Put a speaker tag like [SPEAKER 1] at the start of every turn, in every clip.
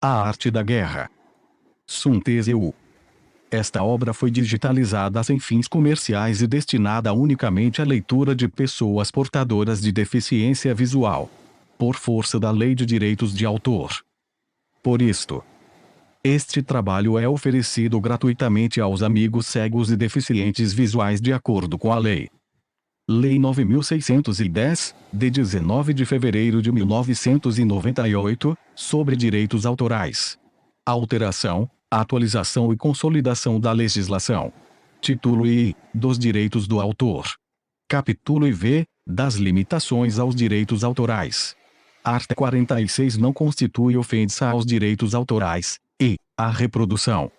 [SPEAKER 1] A Arte da Guerra. Sun Tzu. Esta obra foi digitalizada sem fins comerciais e destinada unicamente à leitura de pessoas portadoras de deficiência visual, por força da Lei de Direitos de Autor. Por isto, este trabalho é oferecido gratuitamente aos amigos cegos e deficientes visuais de acordo com a Lei. Lei 9.610, de 19 de fevereiro de 1998, sobre direitos autorais. Alteração, atualização e consolidação da legislação. Título I, dos direitos do autor. Capítulo IV, das limitações aos direitos autorais. Art. 46 não constitui ofensa aos direitos autorais, e, a reprodução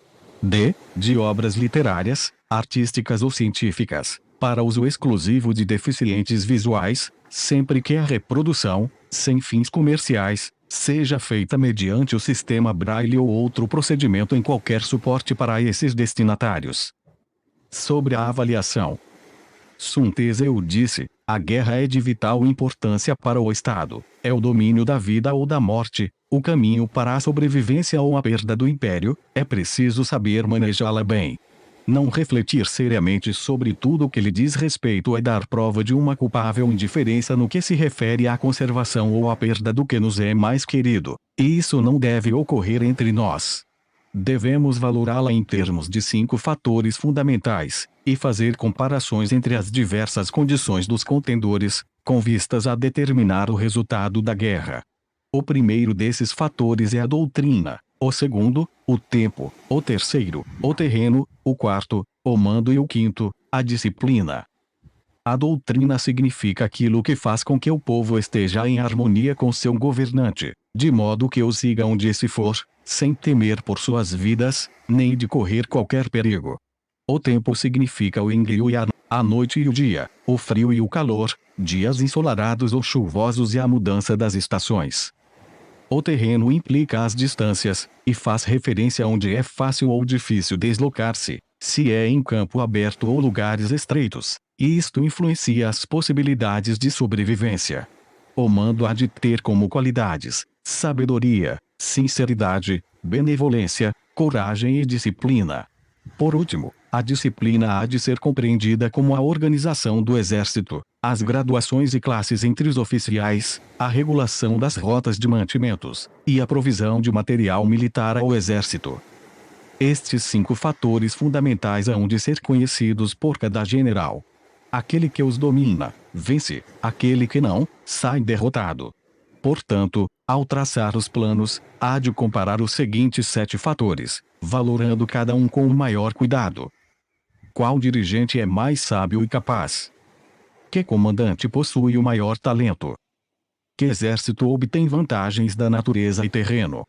[SPEAKER 1] de obras literárias, artísticas ou científicas, para uso exclusivo de deficientes visuais, sempre que a reprodução, sem fins comerciais, seja feita mediante o sistema Braille ou outro procedimento em qualquer suporte para esses destinatários. Sobre a avaliação. Sun Tzu disse: a guerra é de vital importância para o Estado, é o domínio da vida ou da morte, o caminho para a sobrevivência ou a perda do império, é preciso saber manejá-la bem. Não refletir seriamente sobre tudo o que lhe diz respeito é dar prova de uma culpável indiferença no que se refere à conservação ou à perda do que nos é mais querido, e isso não deve ocorrer entre nós. Devemos valorá-la em termos de 5 fatores fundamentais, e fazer comparações entre as diversas condições dos contendores, com vistas a determinar o resultado da guerra. O primeiro desses fatores é a doutrina, o segundo, o tempo, o terceiro, o terreno, o quarto, o mando e o quinto, a disciplina. A doutrina significa aquilo que faz com que o povo esteja em harmonia com seu governante, de modo que o siga onde se for, sem temer por suas vidas, nem de correr qualquer perigo. O tempo significa o enguio e a noite e o dia, o frio e o calor, dias ensolarados ou chuvosos e a mudança das estações. O terreno implica as distâncias, e faz referência a onde é fácil ou difícil deslocar-se, se é em campo aberto ou lugares estreitos, e isto influencia as possibilidades de sobrevivência. O mando há de ter como qualidades: sabedoria, sinceridade, benevolência, coragem e disciplina. Por último, a disciplina há de ser compreendida como a organização do exército, as graduações e classes entre os oficiais, a regulação das rotas de mantimentos, e a provisão de material militar ao exército. Estes 5 fatores fundamentais hão de ser conhecidos por cada general. Aquele que os domina, vence; aquele que não, sai derrotado. Portanto, ao traçar os planos, há de comparar os seguintes 7 fatores, valorando cada um com o maior cuidado. Qual dirigente é mais sábio e capaz? Que comandante possui o maior talento? Que exército obtém vantagens da natureza e terreno?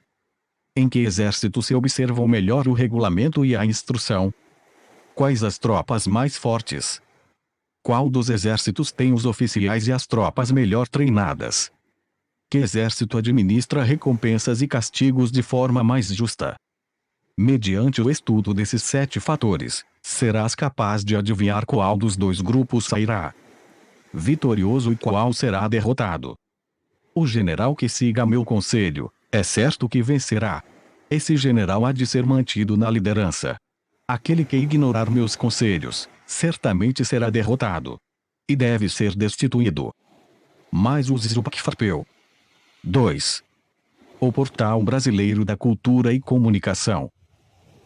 [SPEAKER 1] Em que exército se observa melhor o regulamento e a instrução? Quais as tropas mais fortes? Qual dos exércitos tem os oficiais e as tropas melhor treinadas? Que exército administra recompensas e castigos de forma mais justa? Mediante o estudo desses 7 fatores, serás capaz de adivinhar qual dos 2 grupos sairá vitorioso e qual será derrotado. O general que siga meu conselho, é certo que vencerá. Esse general há de ser mantido na liderança. Aquele que ignorar meus conselhos, certamente será derrotado. E deve ser destituído. Mais o Zupacfarpeu. 2. O Portal Brasileiro da Cultura e Comunicação.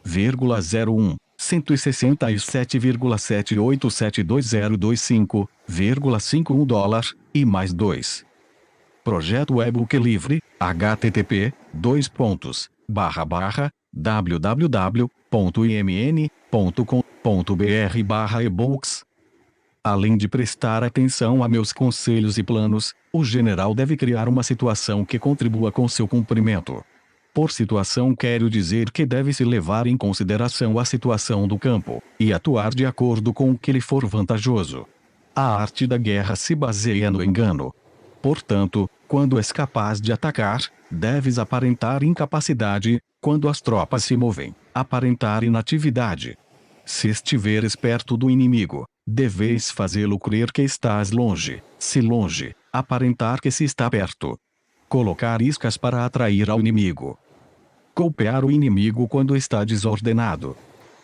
[SPEAKER 1] 01 167,787225,51 dólar, e mais 2. Projeto e-book livre, http://www.imn.com.br/ebooks. Além de prestar atenção a meus conselhos e planos, o general deve criar uma situação que contribua com seu cumprimento. Por situação quero dizer que deve-se levar em consideração a situação do campo, e atuar de acordo com o que lhe for vantajoso. A arte da guerra se baseia no engano. Portanto, quando és capaz de atacar, deves aparentar incapacidade; quando as tropas se movem, aparentar inatividade. Se estiveres perto do inimigo, deveis fazê-lo crer que estás longe; se longe, aparentar que se está perto. Colocar iscas para atrair ao inimigo. Golpear o inimigo quando está desordenado.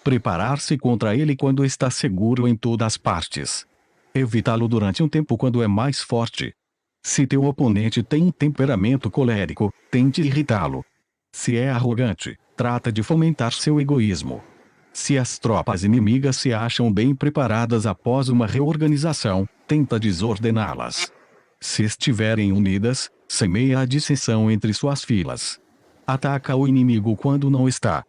[SPEAKER 1] Preparar-se contra ele quando está seguro em todas as partes. Evitá-lo durante um tempo quando é mais forte. Se teu oponente tem um temperamento colérico, tente irritá-lo. Se é arrogante, trata de fomentar seu egoísmo. Se as tropas inimigas se acham bem preparadas após uma reorganização, tenta desordená-las. Se estiverem unidas, semeia a dissensão entre suas filas. Ataca o inimigo quando não está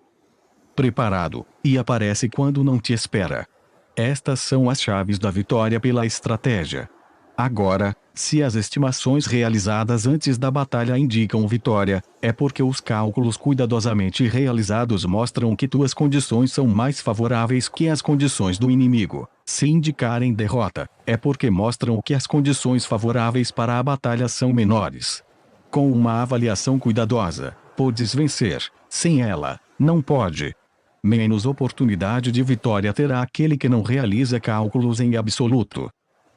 [SPEAKER 1] preparado, e aparece quando não te espera. Estas são as chaves da vitória pela estratégia. Agora, se as estimações realizadas antes da batalha indicam vitória, é porque os cálculos cuidadosamente realizados mostram que tuas condições são mais favoráveis que as condições do inimigo. Se indicarem derrota, é porque mostram que as condições favoráveis para a batalha são menores. Com uma avaliação cuidadosa, podes vencer. Sem ela, não pode. Menos oportunidade de vitória terá aquele que não realiza cálculos em absoluto.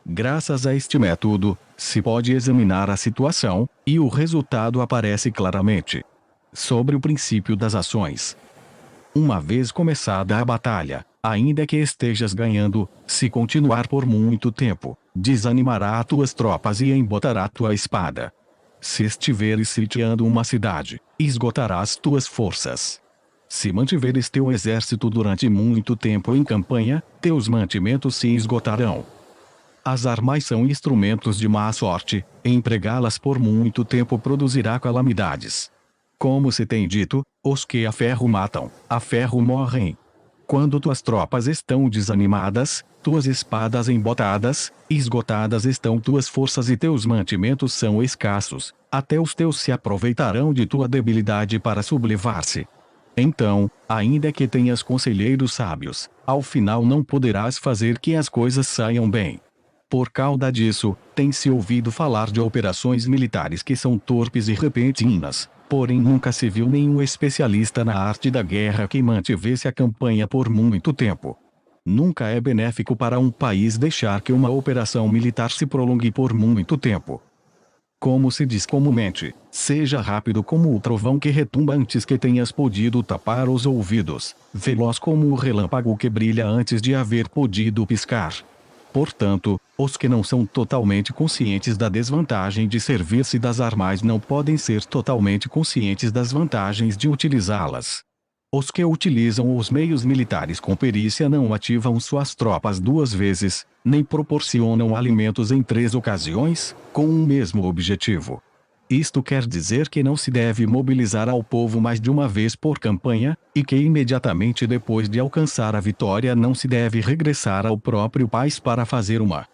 [SPEAKER 1] Graças a este método, se pode examinar a situação, e o resultado aparece claramente. Sobre o princípio das ações. Uma vez começada a batalha, ainda que estejas ganhando, se continuar por muito tempo, desanimará as tuas tropas e embotará tua espada. Se estiveres sitiando uma cidade, esgotarás tuas forças. Se mantiveres teu exército durante muito tempo em campanha, teus mantimentos se esgotarão. As armas são instrumentos de má sorte, empregá-las por muito tempo produzirá calamidades. Como se tem dito, os que a ferro matam, a ferro morrem. Quando tuas tropas estão desanimadas, tuas espadas embotadas, esgotadas estão tuas forças e teus mantimentos são escassos, até os teus se aproveitarão de tua debilidade para sublevar-se. Então, ainda que tenhas conselheiros sábios, ao final não poderás fazer que as coisas saiam bem. Por causa disso, tem-se ouvido falar de operações militares que são torpes e repentinas, porém nunca se viu nenhum especialista na arte da guerra que mantivesse a campanha por muito tempo. Nunca é benéfico para um país deixar que uma operação militar se prolongue por muito tempo. Como se diz comumente, seja rápido como o trovão que retumba antes que tenhas podido tapar os ouvidos, veloz como o relâmpago que brilha antes de haver podido piscar. Portanto, os que não são totalmente conscientes da desvantagem de servir-se das armas não podem ser totalmente conscientes das vantagens de utilizá-las. Os que utilizam os meios militares com perícia não ativam suas tropas 2 vezes, nem proporcionam alimentos em 3 ocasiões, com o mesmo objetivo. Isto quer dizer que não se deve mobilizar ao povo mais de uma vez por campanha, e que imediatamente depois de alcançar a vitória não se deve regressar ao próprio país para fazer uma.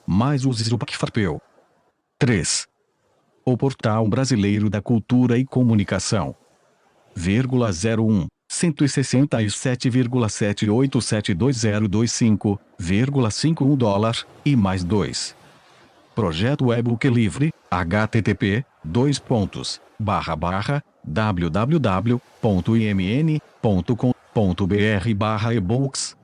[SPEAKER 1] Mais o Zupacfarpeu. 3. O Portal Brasileiro da Cultura e Comunicação. 01 167,78722025,51 dólar, e mais 2. Projeto e-book livre, http://www.imn.com.br/ebooks.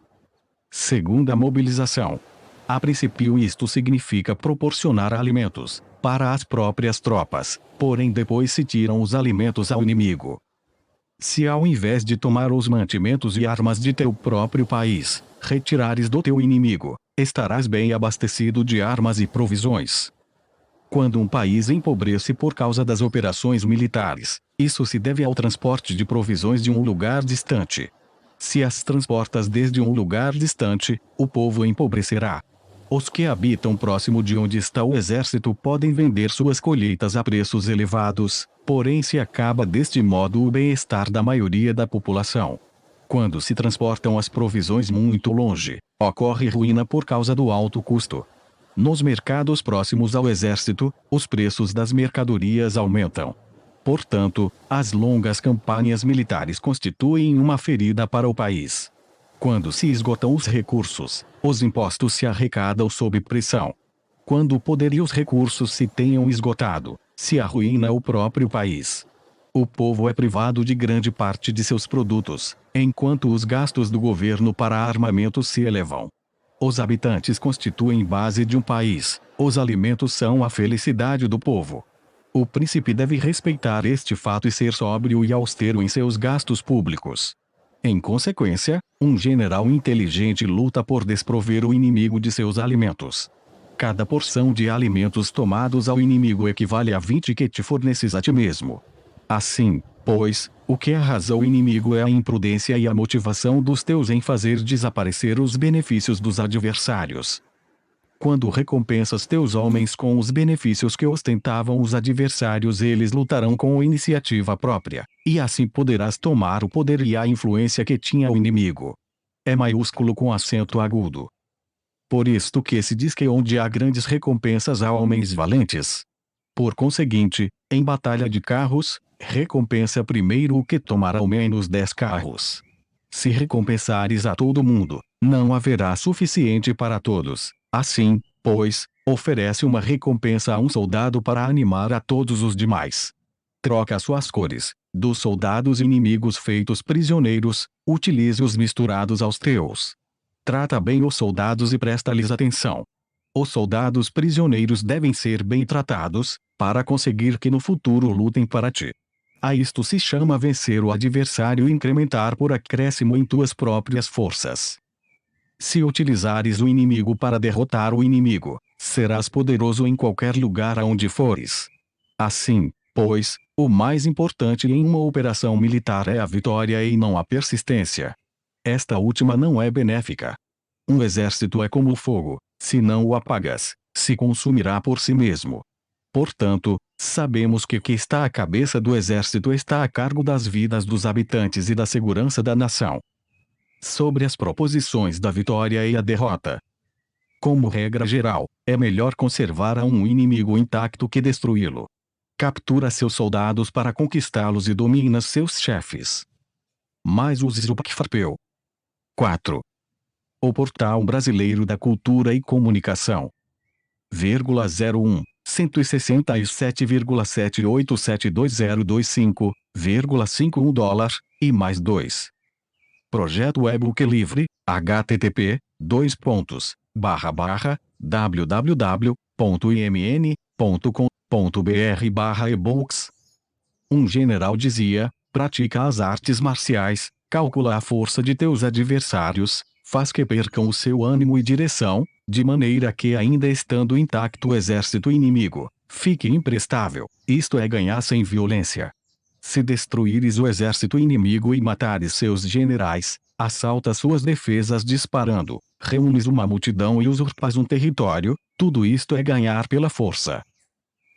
[SPEAKER 1] Segunda mobilização. A princípio isto significa proporcionar alimentos para as próprias tropas, porém depois se tiram os alimentos ao inimigo. Se ao invés de tomar os mantimentos e armas de teu próprio país, retirares do teu inimigo, estarás bem abastecido de armas e provisões. Quando um país empobrece por causa das operações militares, isso se deve ao transporte de provisões de um lugar distante. Se as transportas desde um lugar distante, o povo empobrecerá. Os que habitam próximo de onde está o exército podem vender suas colheitas a preços elevados, porém se acaba deste modo o bem-estar da maioria da população. Quando se transportam as provisões muito longe, ocorre ruína por causa do alto custo. Nos mercados próximos ao exército, os preços das mercadorias aumentam. Portanto, as longas campanhas militares constituem uma ferida para o país. Quando se esgotam os recursos, os impostos se arrecadam sob pressão. Quando o poder e os recursos se tenham esgotado, se arruína o próprio país. O povo é privado de grande parte de seus produtos, enquanto os gastos do governo para armamentos se elevam. Os habitantes constituem base de um país, os alimentos são a felicidade do povo. O príncipe deve respeitar este fato e ser sóbrio e austero em seus gastos públicos. Em consequência, um general inteligente luta por desprover o inimigo de seus alimentos. Cada porção de alimentos tomados ao inimigo equivale a 20 que te forneces a ti mesmo. Assim, pois, o que arrasa o inimigo é a imprudência e a motivação dos teus em fazer desaparecer os benefícios dos adversários. Quando recompensas teus homens com os benefícios que ostentavam os adversários, eles lutarão com iniciativa própria, e assim poderás tomar o poder e a influência que tinha o inimigo. É maiúsculo com acento agudo. Por isto que se diz que onde há grandes recompensas há homens valentes. Por conseguinte, em batalha de carros, recompensa primeiro o que tomar ao menos 10 carros. Se recompensares a todo mundo, não haverá suficiente para todos. Assim, pois, oferece uma recompensa a um soldado para animar a todos os demais. Troca suas cores, dos soldados inimigos feitos prisioneiros, utilize-os misturados aos teus. Trata bem os soldados e presta-lhes atenção. Os soldados prisioneiros devem ser bem tratados, para conseguir que no futuro lutem para ti. A isto se chama vencer o adversário e incrementar por acréscimo em tuas próprias forças. Se utilizares o inimigo para derrotar o inimigo, serás poderoso em qualquer lugar aonde fores. Assim, pois, o mais importante em uma operação militar é a vitória e não a persistência. Esta última não é benéfica. Um exército é como o fogo, se não o apagas, se consumirá por si mesmo. Portanto, sabemos que o que está à cabeça do exército está a cargo das vidas dos habitantes e da segurança da nação. Sobre as proposições da vitória e a derrota. Como regra geral, é melhor conservar a um inimigo intacto que destruí-lo. Captura seus soldados para conquistá-los e domina seus chefes. Mais os Zupkfarpeu. 4. O Portal Brasileiro da Cultura e Comunicação. 01 167,78722025,51 dólar, e mais 2. Projeto e-book livre, http://www.imn.com.br/ebooks. Um general dizia: pratica as artes marciais, calcula a força de teus adversários, faz que percam o seu ânimo e direção, de maneira que, ainda estando intacto o exército inimigo, fique imprestável, isto é ganhar sem violência. Se destruíres o exército inimigo e matares seus generais, assalta suas defesas disparando, reúnes uma multidão e usurpas um território, tudo isto é ganhar pela força.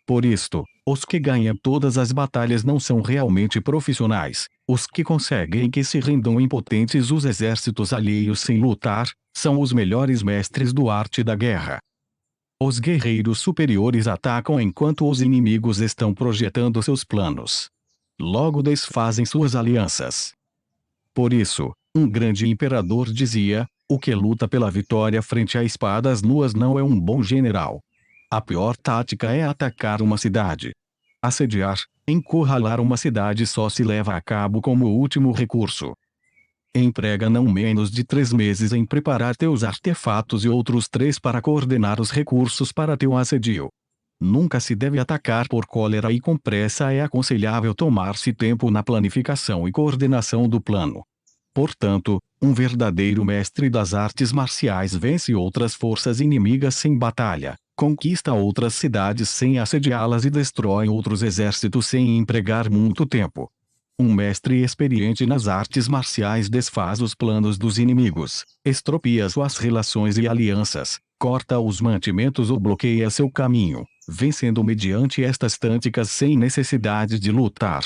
[SPEAKER 1] Por isto, os que ganham todas as batalhas não são realmente profissionais. Os que conseguem que se rendam impotentes os exércitos alheios sem lutar, são os melhores mestres do arte da guerra. Os guerreiros superiores atacam enquanto os inimigos estão projetando seus planos. Logo desfazem suas alianças. Por isso, um grande imperador dizia: o que luta pela vitória frente a espadas nuas não é um bom general. A pior tática é atacar uma cidade. Assediar, encurralar uma cidade só se leva a cabo como último recurso. Emprega não menos de 3 meses em preparar teus artefatos e outros 3 para coordenar os recursos para teu assedio. Nunca se deve atacar por cólera e com pressa, é aconselhável tomar-se tempo na planificação e coordenação do plano. Portanto, um verdadeiro mestre das artes marciais vence outras forças inimigas sem batalha, conquista outras cidades sem assediá-las e destrói outros exércitos sem empregar muito tempo. Um mestre experiente nas artes marciais desfaz os planos dos inimigos, estropia suas relações e alianças, corta os mantimentos ou bloqueia seu caminho, vencendo mediante estas táticas sem necessidade de lutar.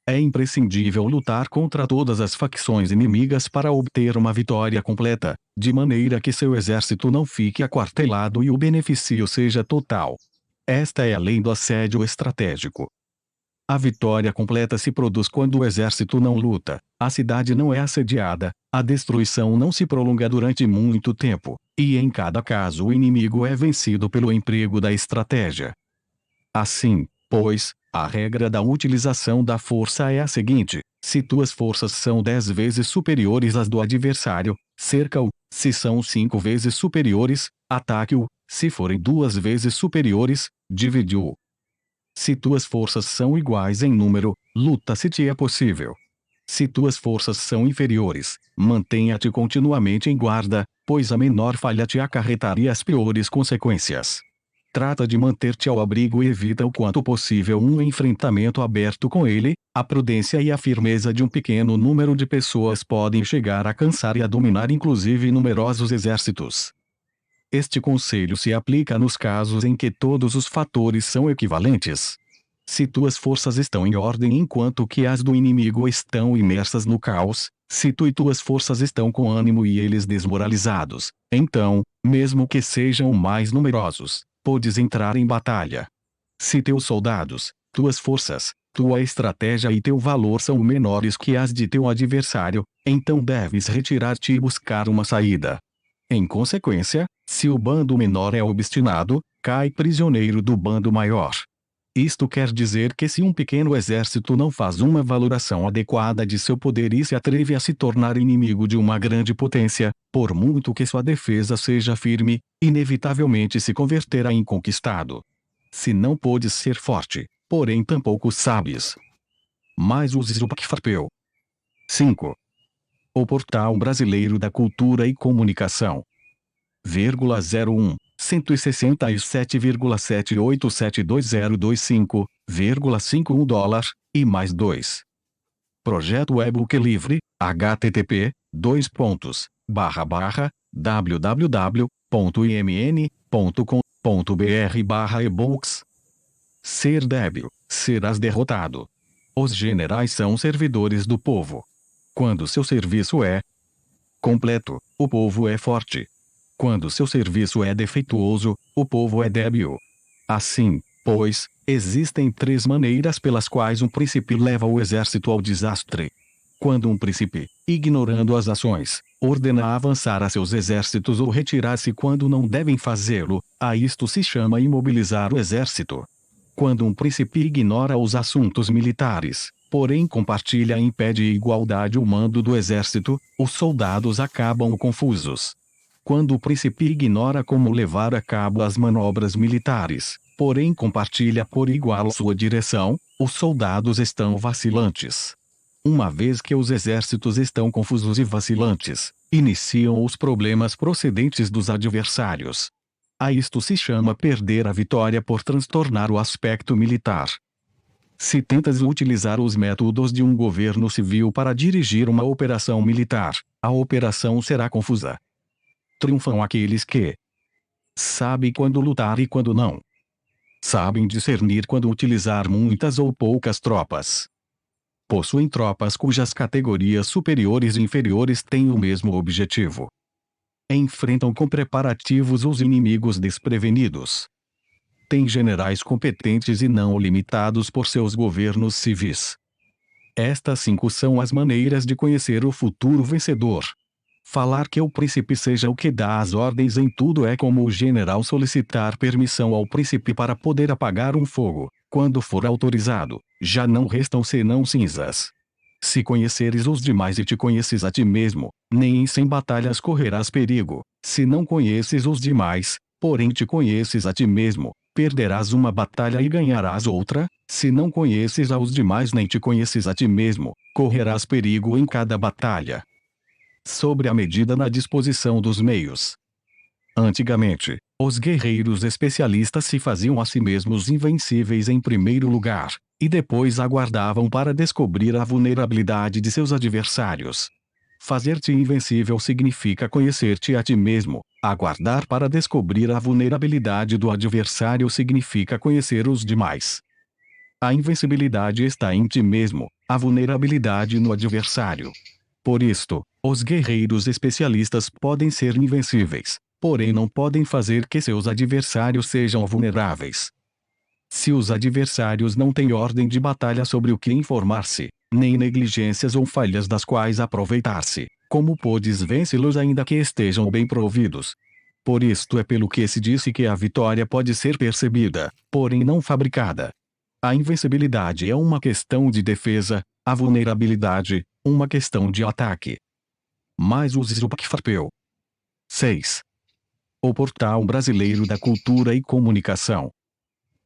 [SPEAKER 1] É imprescindível lutar contra todas as facções inimigas para obter uma vitória completa, de maneira que seu exército não fique aquartelado e o benefício seja total. Esta é a lei do assédio estratégico. A vitória completa se produz quando o exército não luta, a cidade não é assediada, a destruição não se prolonga durante muito tempo, e em cada caso o inimigo é vencido pelo emprego da estratégia. Assim, pois, a regra da utilização da força é a seguinte: se tuas forças são 10 vezes superiores às do adversário, cerca-o; se são 5 vezes superiores, ataque-o; se forem 2 vezes superiores, divide-o. Se tuas forças são iguais em número, luta se te é possível. Se tuas forças são inferiores, mantenha-te continuamente em guarda, pois a menor falha te acarretaria as piores consequências. Trata de manter-te ao abrigo e evita o quanto possível um enfrentamento aberto com ele. A prudência e a firmeza de um pequeno número de pessoas podem chegar a cansar e a dominar inclusive numerosos exércitos. Este conselho se aplica nos casos em que todos os fatores são equivalentes. Se tuas forças estão em ordem enquanto que as do inimigo estão imersas no caos, se tu e tuas forças estão com ânimo e eles desmoralizados, então, mesmo que sejam mais numerosos, podes entrar em batalha. Se teus soldados, tuas forças, tua estratégia e teu valor são menores que as de teu adversário, então deves retirar-te e buscar uma saída. Em consequência, se o bando menor é obstinado, cai prisioneiro do bando maior. Isto quer dizer que se um pequeno exército não faz uma valoração adequada de seu poder e se atreve a se tornar inimigo de uma grande potência, por muito que sua defesa seja firme, inevitavelmente se converterá em conquistado. Se não podes ser forte, porém tampouco sabes. Mas uses o Pacfarpeu. 5. O Portal Brasileiro da Cultura e Comunicação. 01 167,78720025,51 dólar, e mais 2. Projeto e-book livre, http://www.imn.com.br/ebooks. Ser débil, serás derrotado. Os generais são servidores do povo. Quando seu serviço é completo, o povo é forte. Quando seu serviço é defeituoso, o povo é débil. Assim, pois, existem 3 maneiras pelas quais um príncipe leva o exército ao desastre. Quando um príncipe, ignorando as ações, ordena avançar a seus exércitos ou retirar-se quando não devem fazê-lo, a isto se chama imobilizar o exército. Quando um príncipe ignora os assuntos militares, porém compartilha em pé de igualdade o mando do exército, os soldados acabam confusos. Quando o príncipe ignora como levar a cabo as manobras militares, porém compartilha por igual sua direção, os soldados estão vacilantes. Uma vez que os exércitos estão confusos e vacilantes, iniciam os problemas procedentes dos adversários. A isto se chama perder a vitória por transtornar o aspecto militar. Se tentas utilizar os métodos de um governo civil para dirigir uma operação militar, a operação será confusa. Triunfam aqueles que sabem quando lutar e quando não. Sabem discernir quando utilizar muitas ou poucas tropas. Possuem tropas cujas categorias superiores e inferiores têm o mesmo objetivo. Enfrentam com preparativos os inimigos desprevenidos. Têm generais competentes e não limitados por seus governos civis. Estas 5 são as maneiras de conhecer o futuro vencedor. Falar que o príncipe seja o que dá as ordens em tudo é como o general solicitar permissão ao príncipe para poder apagar um fogo. Quando for autorizado, já não restam senão cinzas. Se conheceres os demais e te conheces a ti mesmo, nem em 100 batalhas correrás perigo. Se não conheces os demais, porém te conheces a ti mesmo, perderás uma batalha e ganharás outra. Se não conheces aos demais nem te conheces a ti mesmo, correrás perigo em cada batalha. Sobre a medida na disposição dos meios. Antigamente, os guerreiros especialistas se faziam a si mesmos invencíveis em primeiro lugar, e depois aguardavam para descobrir a vulnerabilidade de seus adversários. Fazer-te invencível significa conhecer-te a ti mesmo. Aguardar para descobrir a vulnerabilidade do adversário significa conhecer os demais. A invencibilidade está em ti mesmo, a vulnerabilidade no adversário. Por isto, os guerreiros especialistas podem ser invencíveis, porém não podem fazer que seus adversários sejam vulneráveis. Se os adversários não têm ordem de batalha sobre o que informar-se, nem negligências ou falhas das quais aproveitar-se, como podes vencê-los ainda que estejam bem providos? Por isto é pelo que se disse que a vitória pode ser percebida, porém não fabricada. A invencibilidade é uma questão de defesa, a vulnerabilidade, uma questão de ataque. Mais uses o Pacfarpeu. 6. O Portal Brasileiro da Cultura e Comunicação.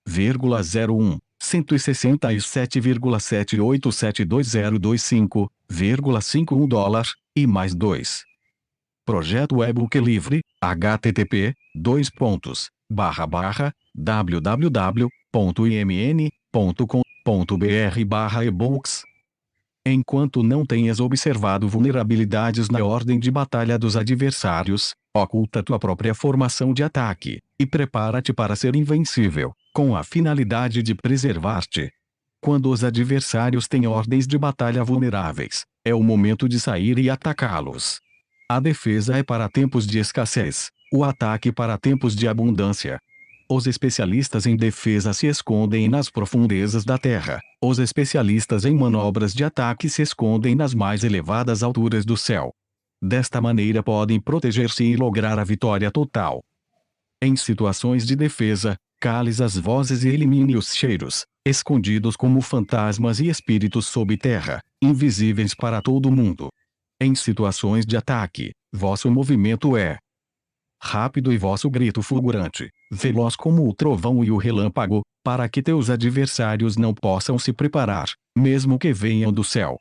[SPEAKER 1] 01 167,787202,51 dólar, e mais 2. Projeto e-book livre, http://www.imn.com.br/ebooks. Enquanto não tenhas observado vulnerabilidades na ordem de batalha dos adversários, oculta tua própria formação de ataque, e prepara-te para ser invencível, com a finalidade de preservar-te. Quando os adversários têm ordens de batalha vulneráveis, é o momento de sair e atacá-los. A defesa é para tempos de escassez, o ataque para tempos de abundância. Os especialistas em defesa se escondem nas profundezas da terra, os especialistas em manobras de ataque se escondem nas mais elevadas alturas do céu. Desta maneira podem proteger-se e lograr a vitória total. Em situações de defesa, cales as vozes e elimine os cheiros, escondidos como fantasmas e espíritos sob terra, invisíveis para todo mundo. Em situações de ataque, vosso movimento é rápido e vosso grito fulgurante, veloz como o trovão e o relâmpago, para que teus adversários não possam se preparar, mesmo que venham do céu.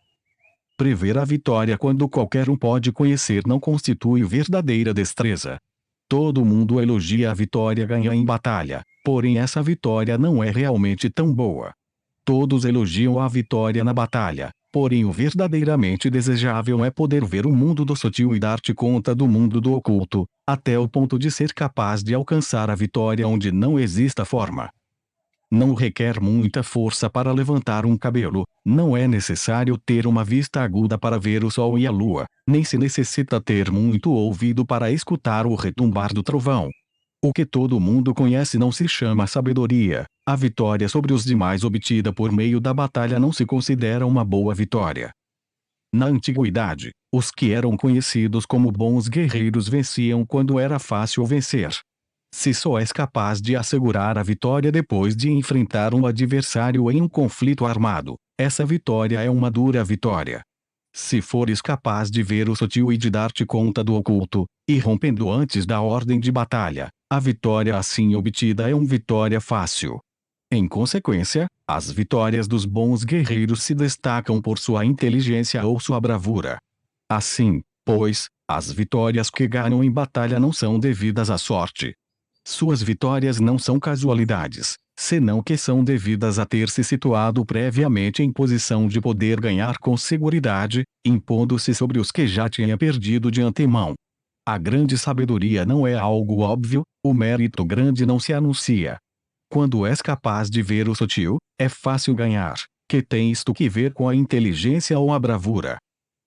[SPEAKER 1] Prever a vitória quando qualquer um pode conhecer não constitui verdadeira destreza. Todo mundo elogia a vitória ganha em batalha, porém essa vitória não é realmente tão boa. Todos elogiam a vitória na batalha, porém o verdadeiramente desejável é poder ver o mundo do sutil e dar-te conta do mundo do oculto, até o ponto de ser capaz de alcançar a vitória onde não exista forma. Não requer muita força para levantar um cabelo, não é necessário ter uma vista aguda para ver o sol e a lua, nem se necessita ter muito ouvido para escutar o retumbar do trovão. O que todo mundo conhece não se chama sabedoria. A vitória sobre os demais obtida por meio da batalha não se considera uma boa vitória. Na antiguidade, os que eram conhecidos como bons guerreiros venciam quando era fácil vencer. Se só és capaz de assegurar a vitória depois de enfrentar um adversário em um conflito armado, essa vitória é uma dura vitória. Se fores capaz de ver o sutil e de dar-te conta do oculto, irrompendo antes da ordem de batalha, a vitória assim obtida é uma vitória fácil. Em consequência, as vitórias dos bons guerreiros se destacam por sua inteligência ou sua bravura. Assim, pois, as vitórias que ganham em batalha não são devidas à sorte. Suas vitórias não são casualidades, senão que são devidas a ter se situado previamente em posição de poder ganhar com seguridade, impondo-se sobre os que já tinha perdido de antemão. A grande sabedoria não é algo óbvio, o mérito grande não se anuncia. Quando és capaz de ver o sutil, é fácil ganhar, que tem isto que ver com a inteligência ou a bravura.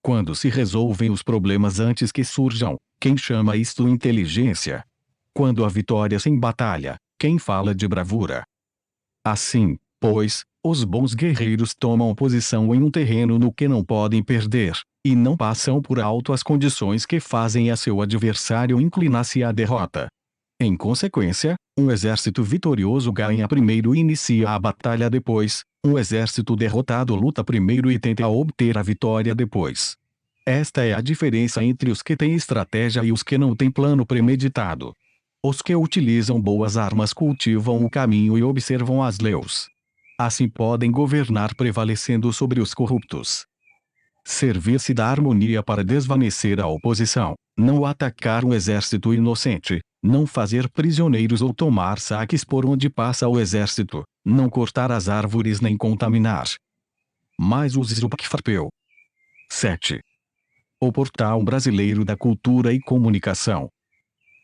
[SPEAKER 1] Quando se resolvem os problemas antes que surjam, quem chama isto inteligência? Quando a vitória sem batalha, quem fala de bravura? Assim, pois, os bons guerreiros tomam posição em um terreno no que não podem perder, e não passam por alto as condições que fazem a seu adversário inclinar-se à derrota. Em consequência, um exército vitorioso ganha primeiro e inicia a batalha depois, um exército derrotado luta primeiro e tenta obter a vitória depois. Esta é a diferença entre os que têm estratégia e os que não têm plano premeditado. Os que utilizam boas armas cultivam o caminho e observam as leis. Assim podem governar prevalecendo sobre os corruptos. Servir-se da harmonia para desvanecer a oposição, não atacar um exército inocente, não fazer prisioneiros ou tomar saques por onde passa o exército, não cortar as árvores nem contaminar. Mais os Zupacfarpeu. 7. O Portal Brasileiro da Cultura e Comunicação.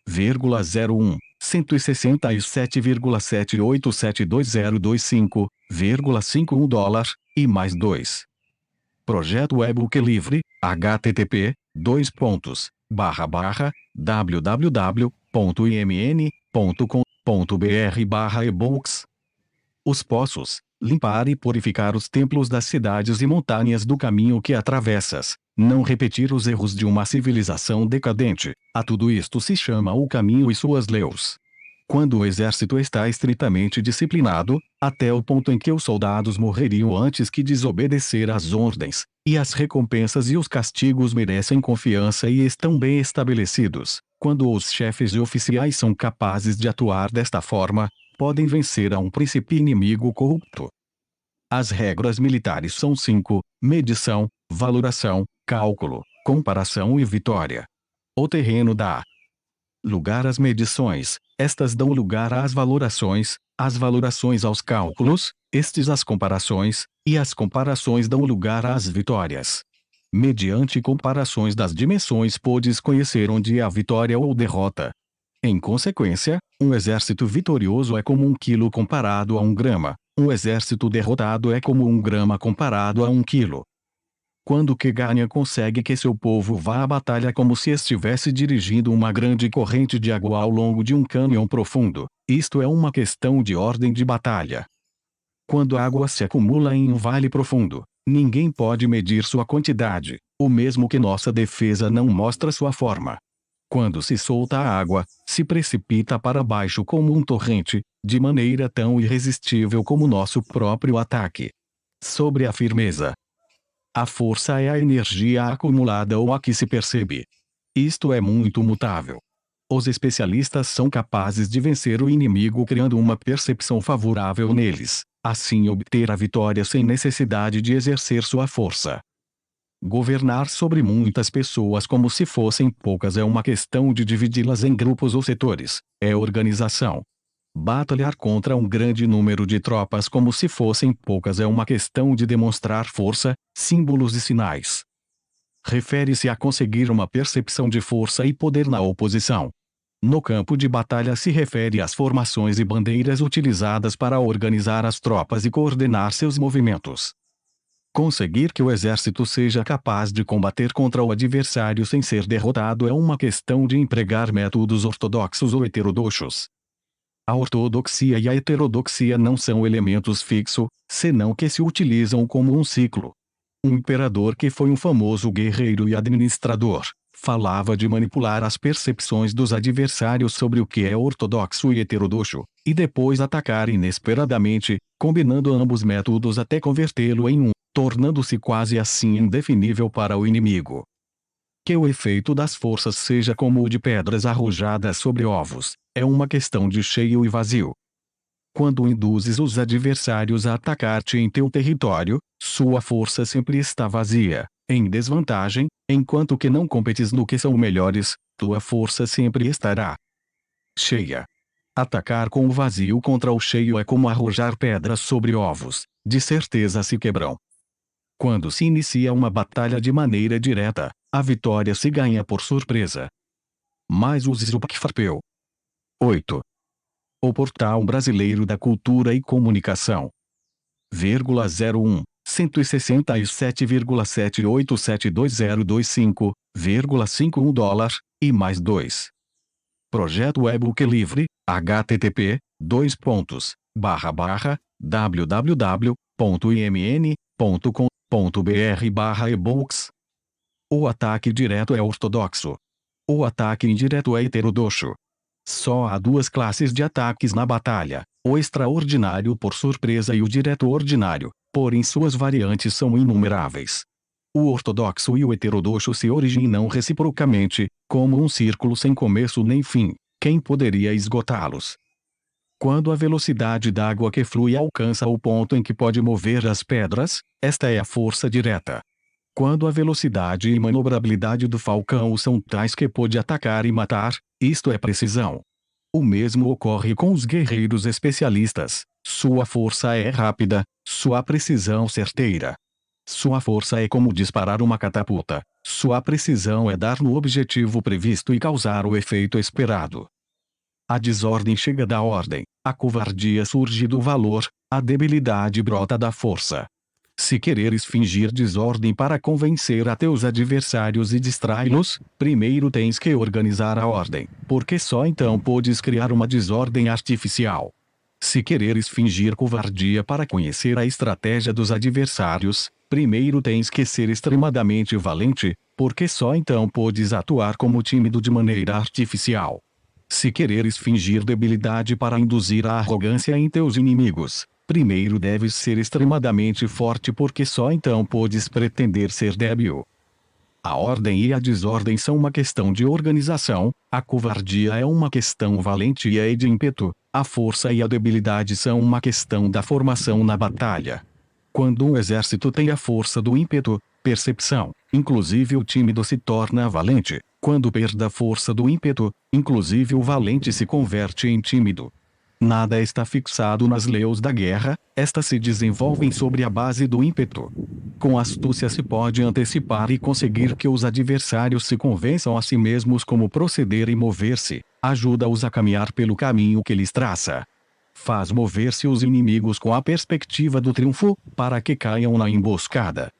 [SPEAKER 1] 01 167,787202,51 dólar, e mais 2. Projeto e-book livre, http://www.imn.com.br/ebooks. Os poços, limpar e purificar os templos das cidades e montanhas do caminho que atravessas, não repetir os erros de uma civilização decadente, a tudo isto se chama o caminho e suas leis. Quando o exército está estritamente disciplinado, até o ponto em que os soldados morreriam antes que desobedecer às ordens, e as recompensas e os castigos merecem confiança e estão bem estabelecidos, quando os chefes e oficiais são capazes de atuar desta forma, podem vencer a um príncipe inimigo corrupto. As regras militares são 5: medição, valoração, cálculo, comparação e vitória. O terreno dá lugar às medições, estas dão lugar às valorações, as valorações aos cálculos, estes às comparações, e as comparações dão lugar às vitórias. Mediante comparações das dimensões podes conhecer onde é a vitória ou derrota. Em consequência, um exército vitorioso é como 1 quilo comparado a 1 grama, um exército derrotado é como 1 grama comparado a 1 quilo. Quando que ganha consegue que seu povo vá à batalha como se estivesse dirigindo uma grande corrente de água ao longo de um cânion profundo, isto é uma questão de ordem de batalha. Quando a água se acumula em um vale profundo, ninguém pode medir sua quantidade, o mesmo que nossa defesa não mostra sua forma. Quando se solta a água, se precipita para baixo como um torrente, de maneira tão irresistível como nosso próprio ataque. Sobre a firmeza. A força é a energia acumulada ou a que se percebe. Isto é muito mutável. Os especialistas são capazes de vencer o inimigo criando uma percepção favorável neles, assim obter a vitória sem necessidade de exercer sua força. Governar sobre muitas pessoas como se fossem poucas é uma questão de dividi-las em grupos ou setores, é organização. Batalhar contra um grande número de tropas como se fossem poucas é uma questão de demonstrar força, símbolos e sinais. Refere-se a conseguir uma percepção de força e poder na oposição. No campo de batalha se refere às formações e bandeiras utilizadas para organizar as tropas e coordenar seus movimentos. Conseguir que o exército seja capaz de combater contra o adversário sem ser derrotado é uma questão de empregar métodos ortodoxos ou heterodoxos. A ortodoxia e a heterodoxia não são elementos fixos, senão que se utilizam como um ciclo. Um imperador que foi um famoso guerreiro e administrador, falava de manipular as percepções dos adversários sobre o que é ortodoxo e heterodoxo, e depois atacar inesperadamente, combinando ambos métodos até convertê-lo em um, tornando-se quase assim indefinível para o inimigo. Que o efeito das forças seja como o de pedras arrojadas sobre ovos, é uma questão de cheio e vazio. Quando induzes os adversários a atacar-te em teu território, sua força sempre está vazia, em desvantagem, enquanto que não competes no que são melhores, tua força sempre estará cheia. Atacar com o vazio contra o cheio é como arrojar pedras sobre ovos, de certeza se quebram. Quando se inicia uma batalha de maneira direta, a vitória se ganha por surpresa. Mais uses o Pacfarpeu. 8. O Portal Brasileiro da Cultura e Comunicação. 01 167,78720025,51 dólar, e mais 2. Projeto e-book livre, http://www.imn.com.br/ebooks. O ataque direto é ortodoxo. O ataque indireto é heterodoxo. Só há 2 classes de ataques na batalha, o extraordinário por surpresa e o direto ordinário, porém suas variantes são inumeráveis. O ortodoxo e o heterodoxo se originam reciprocamente, como um círculo sem começo nem fim. Quem poderia esgotá-los? Quando a velocidade da água que flui alcança o ponto em que pode mover as pedras, esta é a força direta. Quando a velocidade e manobrabilidade do falcão são tais que pode atacar e matar, isto é precisão. O mesmo ocorre com os guerreiros especialistas. Sua força é rápida, sua precisão certeira. Sua força é como disparar uma catapulta, sua precisão é dar no objetivo previsto e causar o efeito esperado. A desordem chega da ordem, a covardia surge do valor, a debilidade brota da força. Se quereres fingir desordem para convencer a teus adversários e distraí-los, primeiro tens que organizar a ordem, porque só então podes criar uma desordem artificial. Se quereres fingir covardia para conhecer a estratégia dos adversários, primeiro tens que ser extremadamente valente, porque só então podes atuar como tímido de maneira artificial. Se quereres fingir debilidade para induzir a arrogância em teus inimigos, primeiro deves ser extremadamente forte porque só então podes pretender ser débil. A ordem e a desordem são uma questão de organização, a covardia é uma questão valentia e de ímpeto, a força e a debilidade são uma questão da formação na batalha. Quando um exército tem a força do ímpeto, percepção, inclusive o tímido se torna valente. Quando perde a força do ímpeto, inclusive o valente se converte em tímido. Nada está fixado nas leis da guerra, estas se desenvolvem sobre a base do ímpeto. Com astúcia se pode antecipar e conseguir que os adversários se convençam a si mesmos como proceder e mover-se, ajuda-os a caminhar pelo caminho que lhes traça. Faz mover-se os inimigos com a perspectiva do triunfo, para que caiam na emboscada.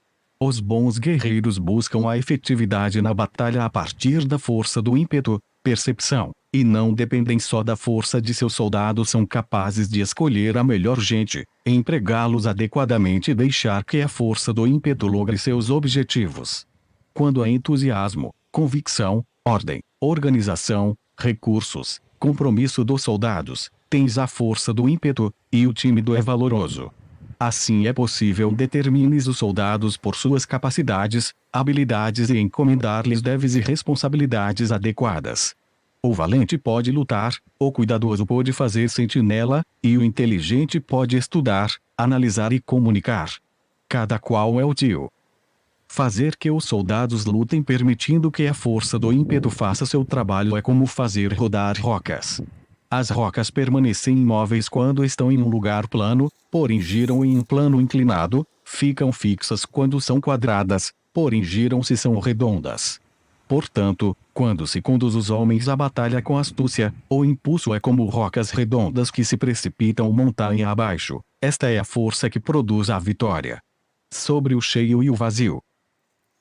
[SPEAKER 1] Os bons guerreiros buscam a efetividade na batalha a partir da força do ímpeto, percepção, e não dependem só da força de seus soldados, são capazes de escolher a melhor gente, empregá-los adequadamente e deixar que a força do ímpeto logre seus objetivos. Quando há entusiasmo, convicção, ordem, organização, recursos, compromisso dos soldados, tens a força do ímpeto, e o tímido é valoroso. Assim é possível determines os soldados por suas capacidades, habilidades e encomendar-lhes deveres e responsabilidades adequadas. O valente pode lutar, o cuidadoso pode fazer sentinela, e o inteligente pode estudar, analisar e comunicar. Cada qual é útil. Fazer que os soldados lutem permitindo que a força do ímpeto faça seu trabalho é como fazer rodar rocas. As rocas permanecem imóveis quando estão em um lugar plano, porém giram em um plano inclinado, ficam fixas quando são quadradas, porém giram se são redondas. Portanto, quando se conduz os homens à batalha com astúcia, o impulso é como rocas redondas que se precipitam montanha abaixo. Esta é a força que produz a vitória. Sobre o cheio e o vazio.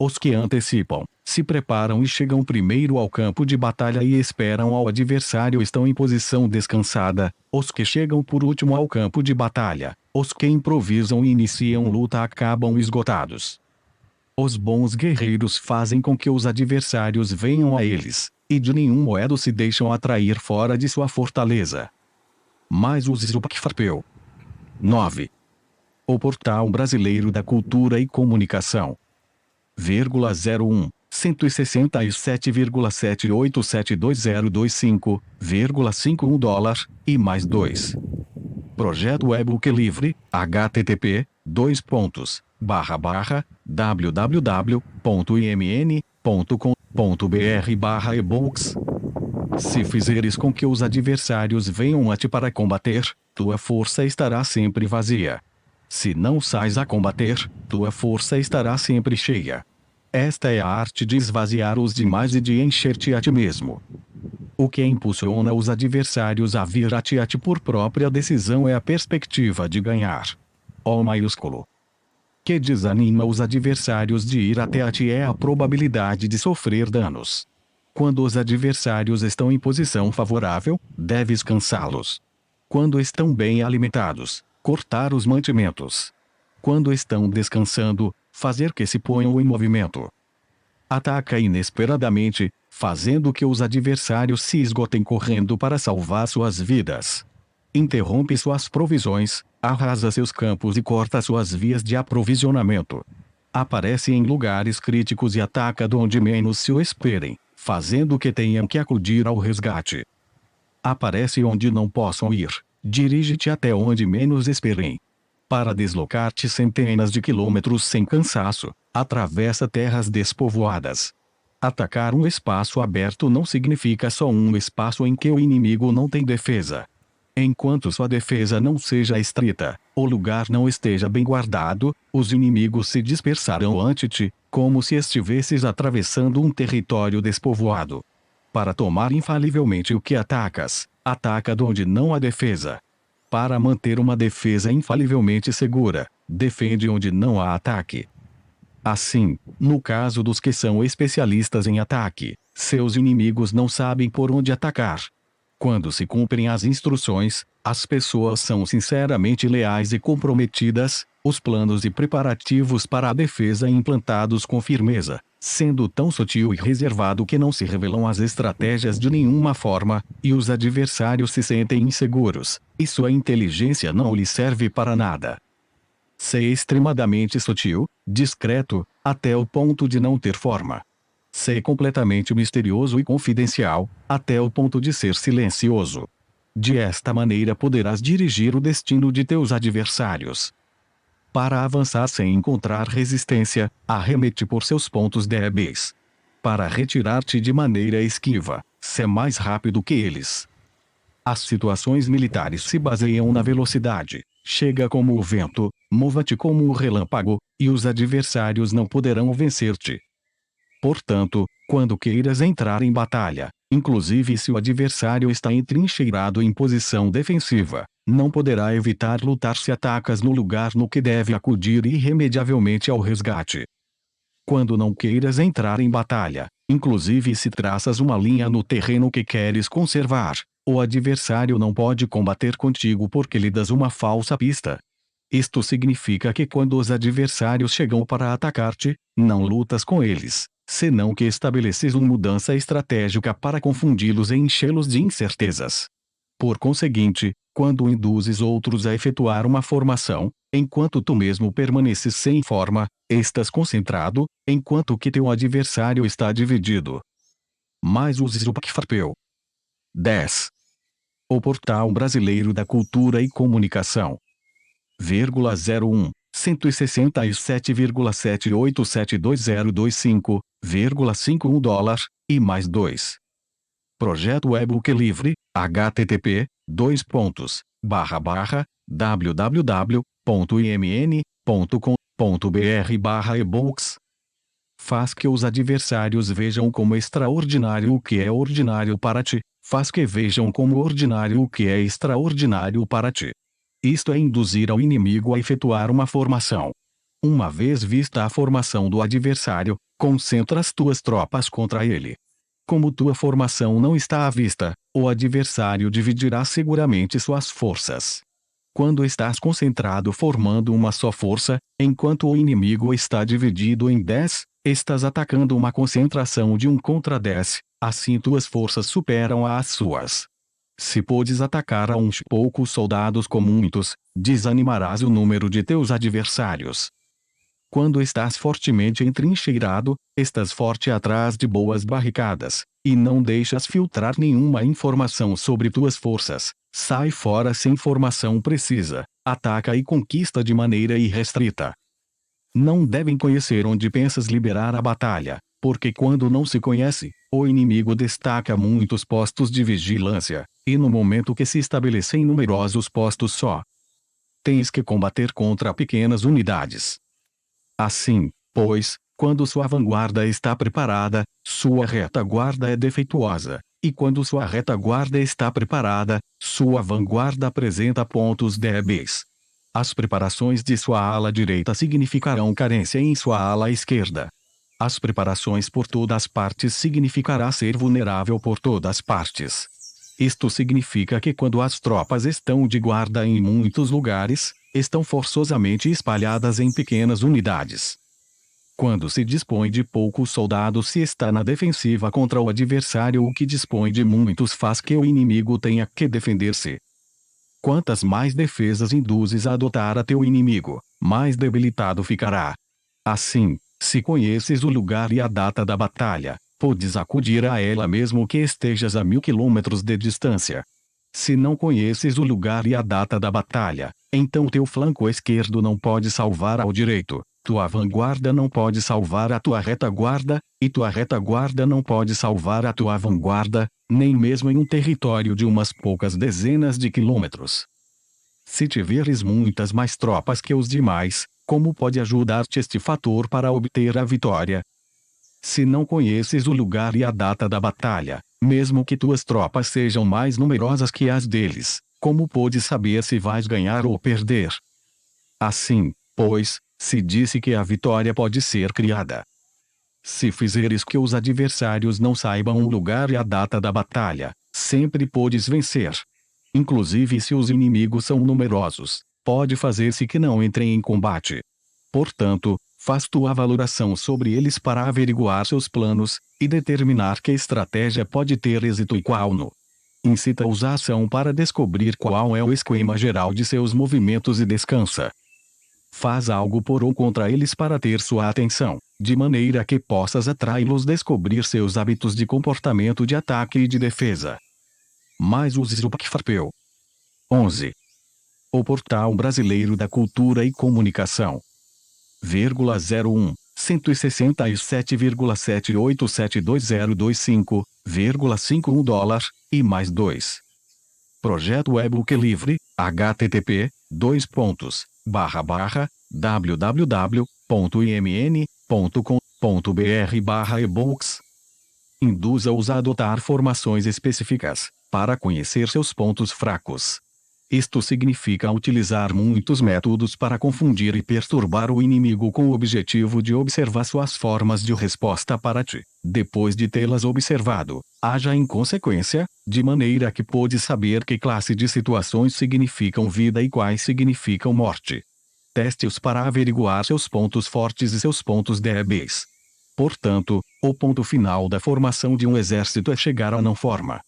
[SPEAKER 1] Os que antecipam, se preparam e chegam primeiro ao campo de batalha e esperam ao adversário estão em posição descansada. Os que chegam por último ao campo de batalha, os que improvisam e iniciam luta acabam esgotados. Os bons guerreiros fazem com que os adversários venham a eles, e de nenhum modo se deixam atrair fora de sua fortaleza. Mas os Zupakfarpeu. 9. O Portal Brasileiro da Cultura e Comunicação. 01 167,787202,51 dólar, e mais 2. Projeto e-book livre, http://www.imn.com.br/ebooks. Se fizeres com que os adversários venham a ti para combater, tua força estará sempre vazia. Se não sais a combater, tua força estará sempre cheia. Esta é a arte de esvaziar os demais e de encher-te a ti mesmo. O que impulsiona os adversários a vir a ti por própria decisão é a perspectiva de ganhar. O maiúsculo. Que desanima os adversários de ir até a ti é a probabilidade de sofrer danos. Quando os adversários estão em posição favorável, deves cansá-los. Quando estão bem alimentados, cortar os mantimentos. Quando estão descansando, fazer que se ponham em movimento. Ataca inesperadamente, fazendo que os adversários se esgotem correndo para salvar suas vidas. Interrompe suas provisões, arrasa seus campos e corta suas vias de aprovisionamento. Aparece em lugares críticos e ataca de onde menos se o esperem, fazendo que tenham que acudir ao resgate. Aparece onde não possam ir, dirige-te até onde menos esperem. Para deslocar-te centenas de quilômetros sem cansaço, atravessa terras despovoadas. Atacar um espaço aberto não significa só um espaço em que o inimigo não tem defesa. Enquanto sua defesa não seja estrita, o lugar não esteja bem guardado, os inimigos se dispersarão ante ti, como se estivesses atravessando um território despovoado. Para tomar infalivelmente o que atacas, ataca de onde não há defesa. Para manter uma defesa infalivelmente segura, defende onde não há ataque. Assim, no caso dos que são especialistas em ataque, seus inimigos não sabem por onde atacar. Quando se cumprem as instruções, as pessoas são sinceramente leais e comprometidas, os planos e preparativos para a defesa implantados com firmeza, sendo tão sutil e reservado que não se revelam as estratégias de nenhuma forma, e os adversários se sentem inseguros, e sua inteligência não lhes serve para nada. Ser extremadamente sutil, discreto, até o ponto de não ter forma. Ser completamente misterioso e confidencial, até o ponto de ser silencioso. De esta maneira poderás dirigir o destino de teus adversários. Para avançar sem encontrar resistência, arremete por seus pontos débeis. Para retirar-te de maneira esquiva, sê mais rápido que eles. As situações militares se baseiam na velocidade. Chega como o vento, mova-te como o relâmpago, e os adversários não poderão vencer-te. Portanto, quando queiras entrar em batalha, inclusive se o adversário está entrincheirado em posição defensiva, não poderá evitar lutar se atacas no lugar no que deve acudir irremediavelmente ao resgate. Quando não queiras entrar em batalha, inclusive se traças uma linha no terreno que queres conservar, o adversário não pode combater contigo porque lhe das uma falsa pista. Isto significa que quando os adversários chegam para atacar-te, não lutas com eles, senão que estabeleces uma mudança estratégica para confundi-los e enchê-los de incertezas. Por conseguinte, quando induzes outros a efetuar uma formação, enquanto tu mesmo permaneces sem forma, estás concentrado, enquanto que teu adversário está dividido. Mais uses o PACFARPEU. 10. O Portal Brasileiro da Cultura e Comunicação. 01 167,787225,51 dólar, e mais 2. Projeto e-book livre, http://www.imn.com.br/ebooks. Faz que os adversários vejam como extraordinário o que é ordinário para ti, faz que vejam como ordinário o que é extraordinário para ti. Isto é induzir ao inimigo a efetuar uma formação. Uma vez vista a formação do adversário, concentra as tuas tropas contra ele. Como tua formação não está à vista, o adversário dividirá seguramente suas forças. Quando estás concentrado formando uma só força, enquanto o inimigo está dividido em 10, estás atacando uma concentração de 1 contra 10, assim tuas forças superam as suas. Se podes atacar a uns poucos soldados com muitos, desanimarás o número de teus adversários. Quando estás fortemente entrincheirado, estás forte atrás de boas barricadas, e não deixas filtrar nenhuma informação sobre tuas forças. Sai fora sem formação precisa, ataca e conquista de maneira irrestrita. Não devem conhecer onde pensas liberar a batalha, porque quando não se conhece, o inimigo destaca muitos postos de vigilância, e no momento que se estabelecem numerosos postos só, tens que combater contra pequenas unidades. Assim, pois, quando sua vanguarda está preparada, sua retaguarda é defeituosa, e quando sua retaguarda está preparada, sua vanguarda apresenta pontos débeis. As preparações de sua ala direita significarão carência em sua ala esquerda. As preparações por todas as partes significará ser vulnerável por todas as partes. Isto significa que quando as tropas estão de guarda em muitos lugares, estão forçosamente espalhadas em pequenas unidades. Quando se dispõe de poucos soldados se está na defensiva contra o adversário, o que dispõe de muitos faz que o inimigo tenha que defender-se. Quantas mais defesas induzes a adotar a teu inimigo, mais debilitado ficará. Assim, se conheces o lugar e a data da batalha, podes acudir a ela mesmo que estejas a 1000 quilômetros de distância. Se não conheces o lugar e a data da batalha, então teu flanco esquerdo não pode salvar ao direito, tua vanguarda não pode salvar a tua retaguarda, e tua retaguarda não pode salvar a tua vanguarda, nem mesmo em um território de umas poucas dezenas de quilômetros. Se tiveres muitas mais tropas que os demais, como pode ajudar-te este fator para obter a vitória? Se não conheces o lugar e a data da batalha, mesmo que tuas tropas sejam mais numerosas que as deles, como podes saber se vais ganhar ou perder? Assim, pois, se disse que a vitória pode ser criada. Se fizeres que os adversários não saibam o lugar e a data da batalha, sempre podes vencer. Inclusive se os inimigos são numerosos, pode fazer-se que não entrem em combate. Portanto, faz tua valoração sobre eles para averiguar seus planos, e determinar que estratégia pode ter êxito e qual não. Incita-os à ação para descobrir qual é o esquema geral de seus movimentos e descansa. Faz algo por ou contra eles para ter sua atenção, de maneira que possas atraí-los a descobrir seus hábitos de comportamento de ataque e de defesa. Mais uses o PACFARPEU. 11. O Portal Brasileiro da Cultura e Comunicação. 01 167,78722025, $51, e mais 2. Projeto e-book livre, http://www.imn.com.br/ebooks. Induza-os a adotar formações específicas, para conhecer seus pontos fracos. Isto significa utilizar muitos métodos para confundir e perturbar o inimigo com o objetivo de observar suas formas de resposta para ti. Depois de tê-las observado, haja em consequência, de maneira que pode saber que classe de situações significam vida e quais significam morte. Teste-os para averiguar seus pontos fortes e seus pontos débeis. Portanto, o ponto final da formação de um exército é chegar à não forma.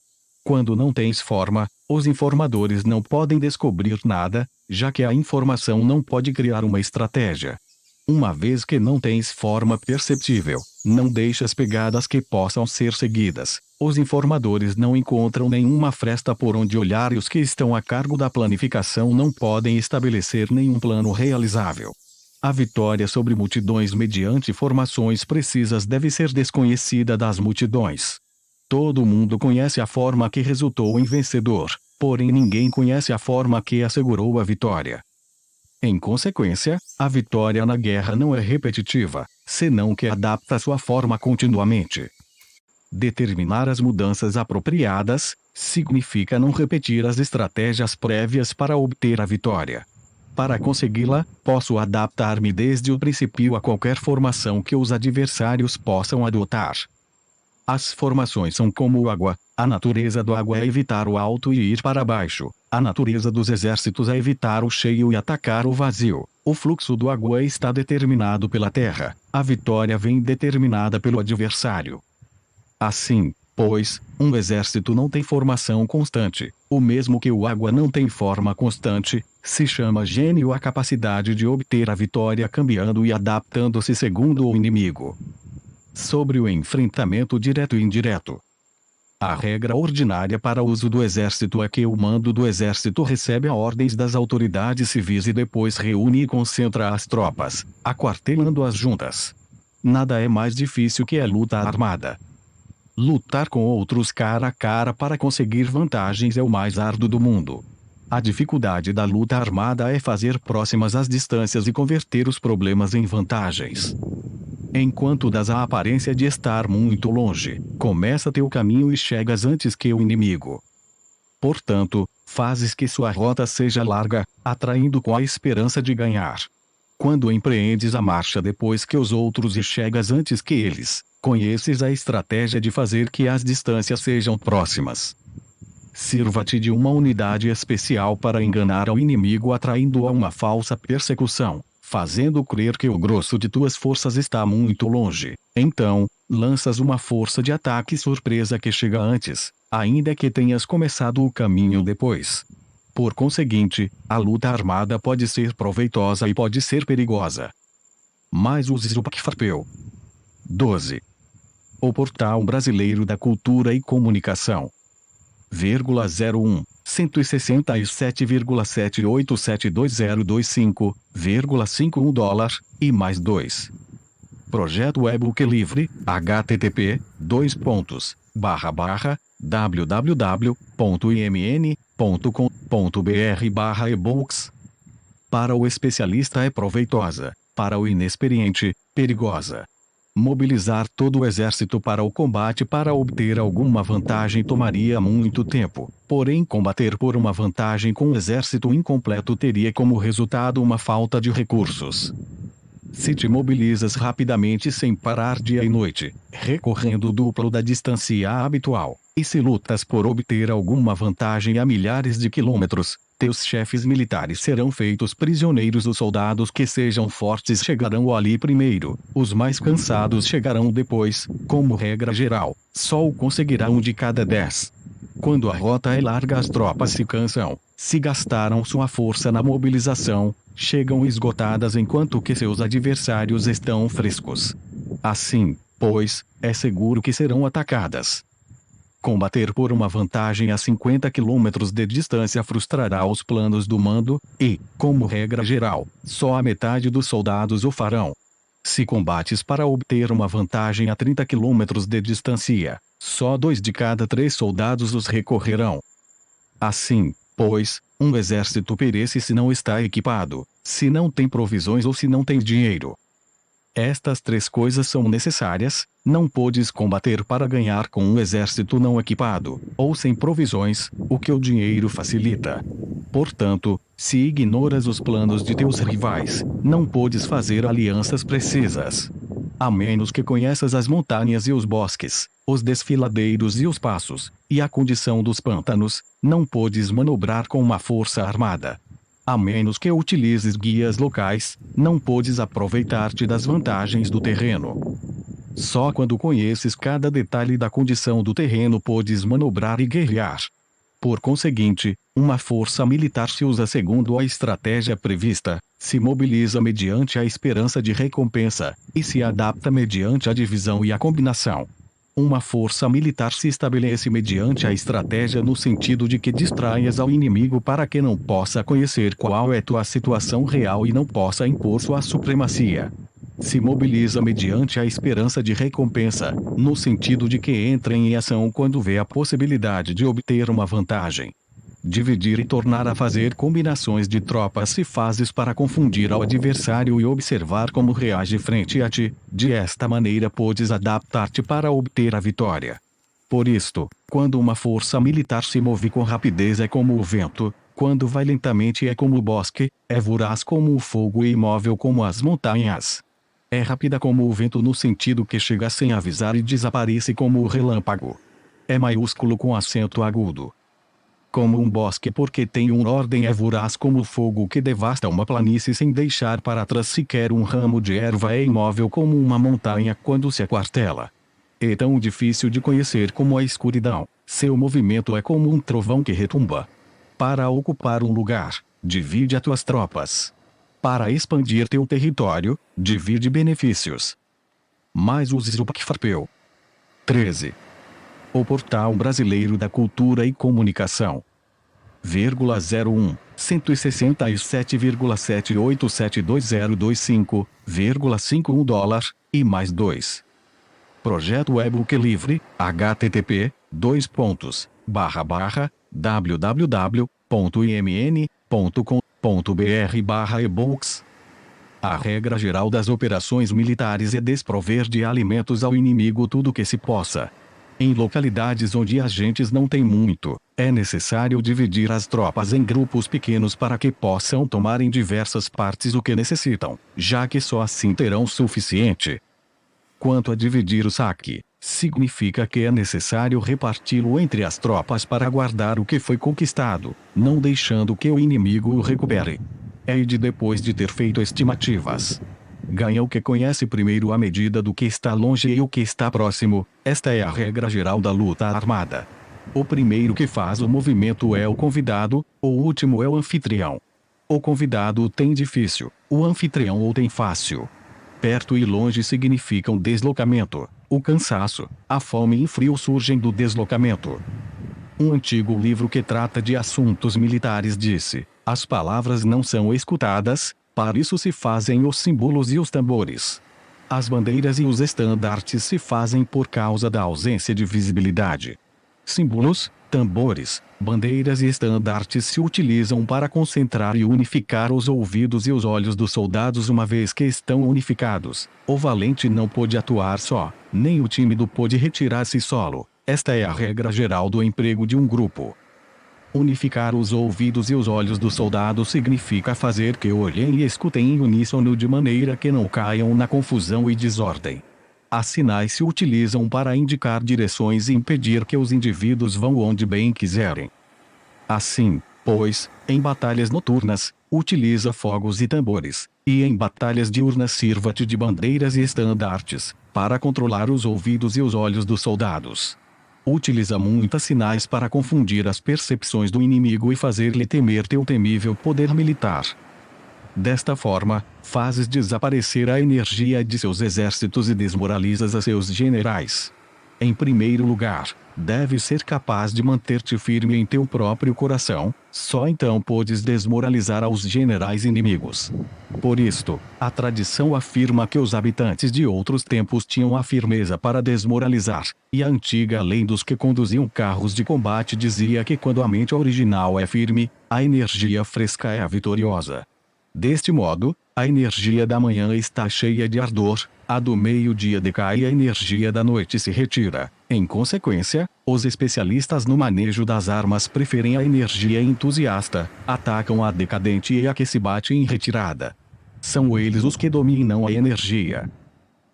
[SPEAKER 1] Quando não tens forma, os informadores não podem descobrir nada, já que a informação não pode criar uma estratégia. Uma vez que não tens forma perceptível, não deixas pegadas que possam ser seguidas, os informadores não encontram nenhuma fresta por onde olhar e os que estão a cargo da planificação não podem estabelecer nenhum plano realizável. A vitória sobre multidões mediante formações precisas deve ser desconhecida das multidões. Todo mundo conhece a forma que resultou em vencedor, porém ninguém conhece a forma que assegurou a vitória. Em consequência, a vitória na guerra não é repetitiva, senão que adapta sua forma continuamente. Determinar as mudanças apropriadas significa não repetir as estratégias prévias para obter a vitória. Para consegui-la, posso adaptar-me desde o princípio a qualquer formação que os adversários possam adotar. As formações são como água. A natureza do água é evitar o alto e ir para baixo. A natureza dos exércitos é evitar o cheio e atacar o vazio. O fluxo do água está determinado pela terra. A vitória vem determinada pelo adversário. Assim, pois, um exército não tem formação constante. O mesmo que o água não tem forma constante, se chama gênio a capacidade de obter a vitória cambiando e adaptando-se segundo o inimigo. Sobre o enfrentamento direto e indireto. A regra ordinária para o uso do exército é que o mando do exército recebe ordens das autoridades civis e depois reúne e concentra as tropas, aquartelando-as juntas. Nada é mais difícil que a luta armada. Lutar com outros cara a cara para conseguir vantagens é o mais árduo do mundo. A dificuldade da luta armada é fazer próximas as distâncias e converter os problemas em vantagens. Enquanto das a aparência de estar muito longe, começa teu caminho e chegas antes que o inimigo. Portanto, fazes que sua rota seja larga, atraindo com a esperança de ganhar. Quando empreendes a marcha depois que os outros e chegas antes que eles, conheces a estratégia de fazer que as distâncias sejam próximas. Sirva-te de uma unidade especial para enganar ao inimigo atraindo-o a uma falsa persecução, fazendo crer que o grosso de tuas forças está muito longe. Então, lanças uma força de ataque surpresa que chega antes, ainda que tenhas começado o caminho depois. Por conseguinte, a luta armada pode ser proveitosa e pode ser perigosa. Mas use o Pacfarpeu. 12. O Portal Brasileiro da Cultura e Comunicação. 01 167,78722025, $51, e mais 2. Projeto e-book livre, http://www.imn.com.br/ebooks. Para o especialista é proveitosa, para o inexperiente, perigosa. Mobilizar todo o exército para o combate para obter alguma vantagem tomaria muito tempo, porém combater por uma vantagem com um exército incompleto teria como resultado uma falta de recursos. Se te mobilizas rapidamente sem parar dia e noite, recorrendo o duplo da distância habitual, e se lutas por obter alguma vantagem a milhares de quilômetros, teus chefes militares serão feitos prisioneiros. Os soldados que sejam fortes chegarão ali primeiro, os mais cansados chegarão depois. Como regra geral, só o conseguirá um de cada 10. Quando a rota é larga, as tropas se cansam, se gastaram sua força na mobilização, chegam esgotadas enquanto que seus adversários estão frescos. Assim, pois, é seguro que serão atacadas. Combater por uma vantagem a 50 km de distância frustrará os planos do mando, e, como regra geral, só a metade dos soldados o farão. Se combates para obter uma vantagem a 30 km de distância, só 2 de cada 3 soldados os recorrerão. Assim, pois, um exército perece se não está equipado, se não tem provisões ou se não tem dinheiro. Estas 3 coisas são necessárias. Não podes combater para ganhar com um exército não equipado, ou sem provisões, o que o dinheiro facilita. Portanto, se ignoras os planos de teus rivais, não podes fazer alianças precisas. A menos que conheças as montanhas e os bosques, os desfiladeiros e os passos, e a condição dos pântanos, não podes manobrar com uma força armada. A menos que utilizes guias locais, não podes aproveitar-te das vantagens do terreno. Só quando conheces cada detalhe da condição do terreno podes manobrar e guerrear. Por conseguinte, uma força militar se usa segundo a estratégia prevista, se mobiliza mediante a esperança de recompensa, e se adapta mediante a divisão e a combinação. Uma força militar se estabelece mediante a estratégia no sentido de que distraias ao inimigo para que não possa conhecer qual é tua situação real e não possa impor sua supremacia. Se mobiliza mediante a esperança de recompensa, no sentido de que entra em ação quando vê a possibilidade de obter uma vantagem. Dividir e tornar a fazer combinações de tropas se fazes para confundir ao adversário e observar como reage frente a ti, de esta maneira podes adaptar-te para obter a vitória. Por isto, quando uma força militar se move com rapidez é como o vento, quando vai lentamente é como o bosque, é voraz como o fogo e imóvel como as montanhas. É rápida como o vento no sentido que chega sem avisar e desaparece como o relâmpago. É maiúsculo com acento agudo. Como um bosque porque tem uma ordem, é voraz como o fogo que devasta uma planície sem deixar para trás sequer um ramo de erva, é imóvel como uma montanha quando se aquartela. É tão difícil de conhecer como a escuridão, seu movimento é como um trovão que retumba. Para ocupar um lugar, divide as tuas tropas. Para expandir teu território, divide benefícios. Mais uses o Pacfarpeu. 13. O Portal Brasileiro da Cultura e Comunicação. 01 167,78720025, $51, e mais 2. Projeto e-book livre, http://www.imn.com.br/ebooks. A regra geral das operações militares é desprover de alimentos ao inimigo tudo que se possa. Em localidades onde as gentes não têm muito, é necessário dividir as tropas em grupos pequenos para que possam tomar em diversas partes o que necessitam, já que só assim terão suficiente. Quanto a dividir o saque, significa que é necessário reparti-lo entre as tropas para guardar o que foi conquistado, não deixando que o inimigo o recupere. É de depois de ter feito estimativas. Ganha o que conhece primeiro à medida do que está longe e o que está próximo. Esta é a regra geral da luta armada. O primeiro que faz o movimento é o convidado, o último é o anfitrião. O convidado o tem difícil, o anfitrião o tem fácil. Perto e longe significam deslocamento. O cansaço, a fome e frio surgem do deslocamento. Um antigo livro que trata de assuntos militares disse: as palavras não são escutadas, para isso se fazem os símbolos e os tambores. As bandeiras e os estandartes se fazem por causa da ausência de visibilidade. Símbolos, tambores, bandeiras e estandartes se utilizam para concentrar e unificar os ouvidos e os olhos dos soldados. Uma vez que estão unificados, o valente não pode atuar só, nem o tímido pode retirar-se solo. Esta é a regra geral do emprego de um grupo. Unificar os ouvidos e os olhos do soldado significa fazer que olhem e escutem em uníssono de maneira que não caiam na confusão e desordem. As sinais se utilizam para indicar direções e impedir que os indivíduos vão onde bem quiserem. Assim, pois, em batalhas noturnas, utiliza fogos e tambores, e em batalhas diurnas sirva-te de bandeiras e estandartes, para controlar os ouvidos e os olhos dos soldados. Utiliza muitos sinais para confundir as percepções do inimigo e fazer-lhe temer teu temível poder militar. Desta forma, fazes desaparecer a energia de seus exércitos e desmoralizas a seus generais. Em primeiro lugar, deves ser capaz de manter-te firme em teu próprio coração, só então podes desmoralizar aos generais inimigos. Por isto, a tradição afirma que os habitantes de outros tempos tinham a firmeza para desmoralizar, e a antiga lei dos que conduziam carros de combate dizia que quando a mente original é firme, a energia fresca é a vitoriosa. Deste modo, a energia da manhã está cheia de ardor, a do meio-dia decai e a energia da noite se retira. Em consequência, os especialistas no manejo das armas preferem a energia entusiasta, atacam a decadente e a que se bate em retirada. São eles os que dominam a energia.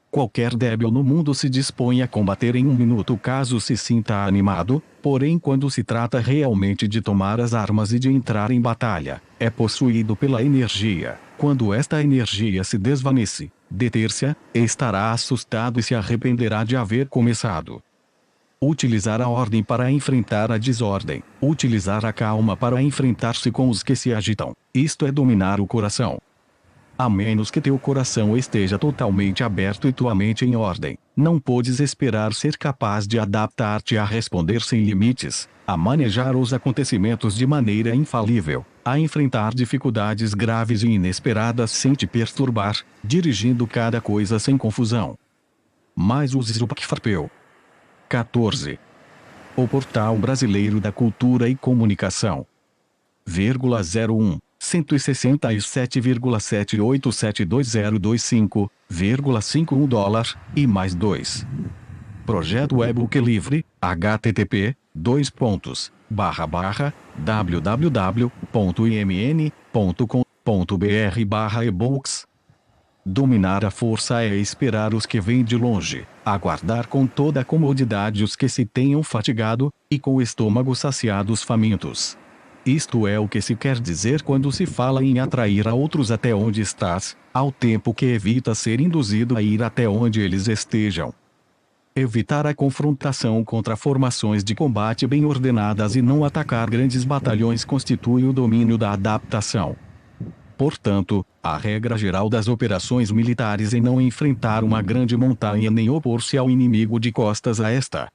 [SPEAKER 1] Qualquer débil no mundo se dispõe a combater em um minuto caso se sinta animado, porém quando se trata realmente de tomar as armas e de entrar em batalha, é possuído pela energia. Quando esta energia se desvanece, deter-se-á, estará assustado e se arrependerá de haver começado. Utilizar a ordem para enfrentar a desordem, utilizar a calma para enfrentar-se com os que se agitam, isto é dominar o coração. A menos que teu coração esteja totalmente aberto e tua mente em ordem, não podes esperar ser capaz de adaptar-te a responder sem limites, a manejar os acontecimentos de maneira infalível, a enfrentar dificuldades graves e inesperadas sem te perturbar, dirigindo cada coisa sem confusão. Mais o Zupacfarpeu. 14. O Portal Brasileiro da Cultura e Comunicação. 01 167,7872025,51 dólar, e mais 2. Projeto e-book livre, http://www.imn.com.br/ebooks. Dominar a força é esperar os que vêm de longe, aguardar com toda a comodidade os que se tenham fatigado, e com o estômago saciado os famintos. Isto é o que se quer dizer quando se fala em atrair a outros até onde estás, ao tempo que evita ser induzido a ir até onde eles estejam. Evitar a confrontação contra formações de combate bem ordenadas e não atacar grandes batalhões constitui o domínio da adaptação. Portanto, a regra geral das operações militares é não enfrentar uma grande montanha nem opor-se ao inimigo de costas a esta.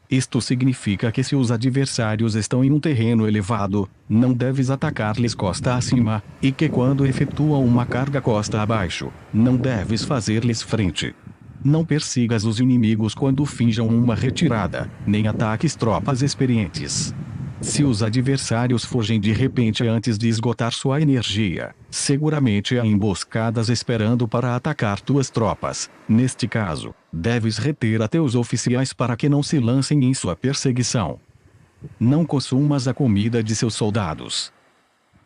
[SPEAKER 1] Isto significa que se os adversários estão em um terreno elevado, não deves atacar-lhes costa acima, e que quando efetuam uma carga costa abaixo, não deves fazer-lhes frente. Não persigas os inimigos quando finjam uma retirada, nem ataques tropas experientes. Se os adversários fogem de repente antes de esgotar sua energia, seguramente há emboscadas esperando para atacar tuas tropas. Neste caso, deves reter a teus oficiais para que não se lancem em sua perseguição. Não consumas a comida de seus soldados.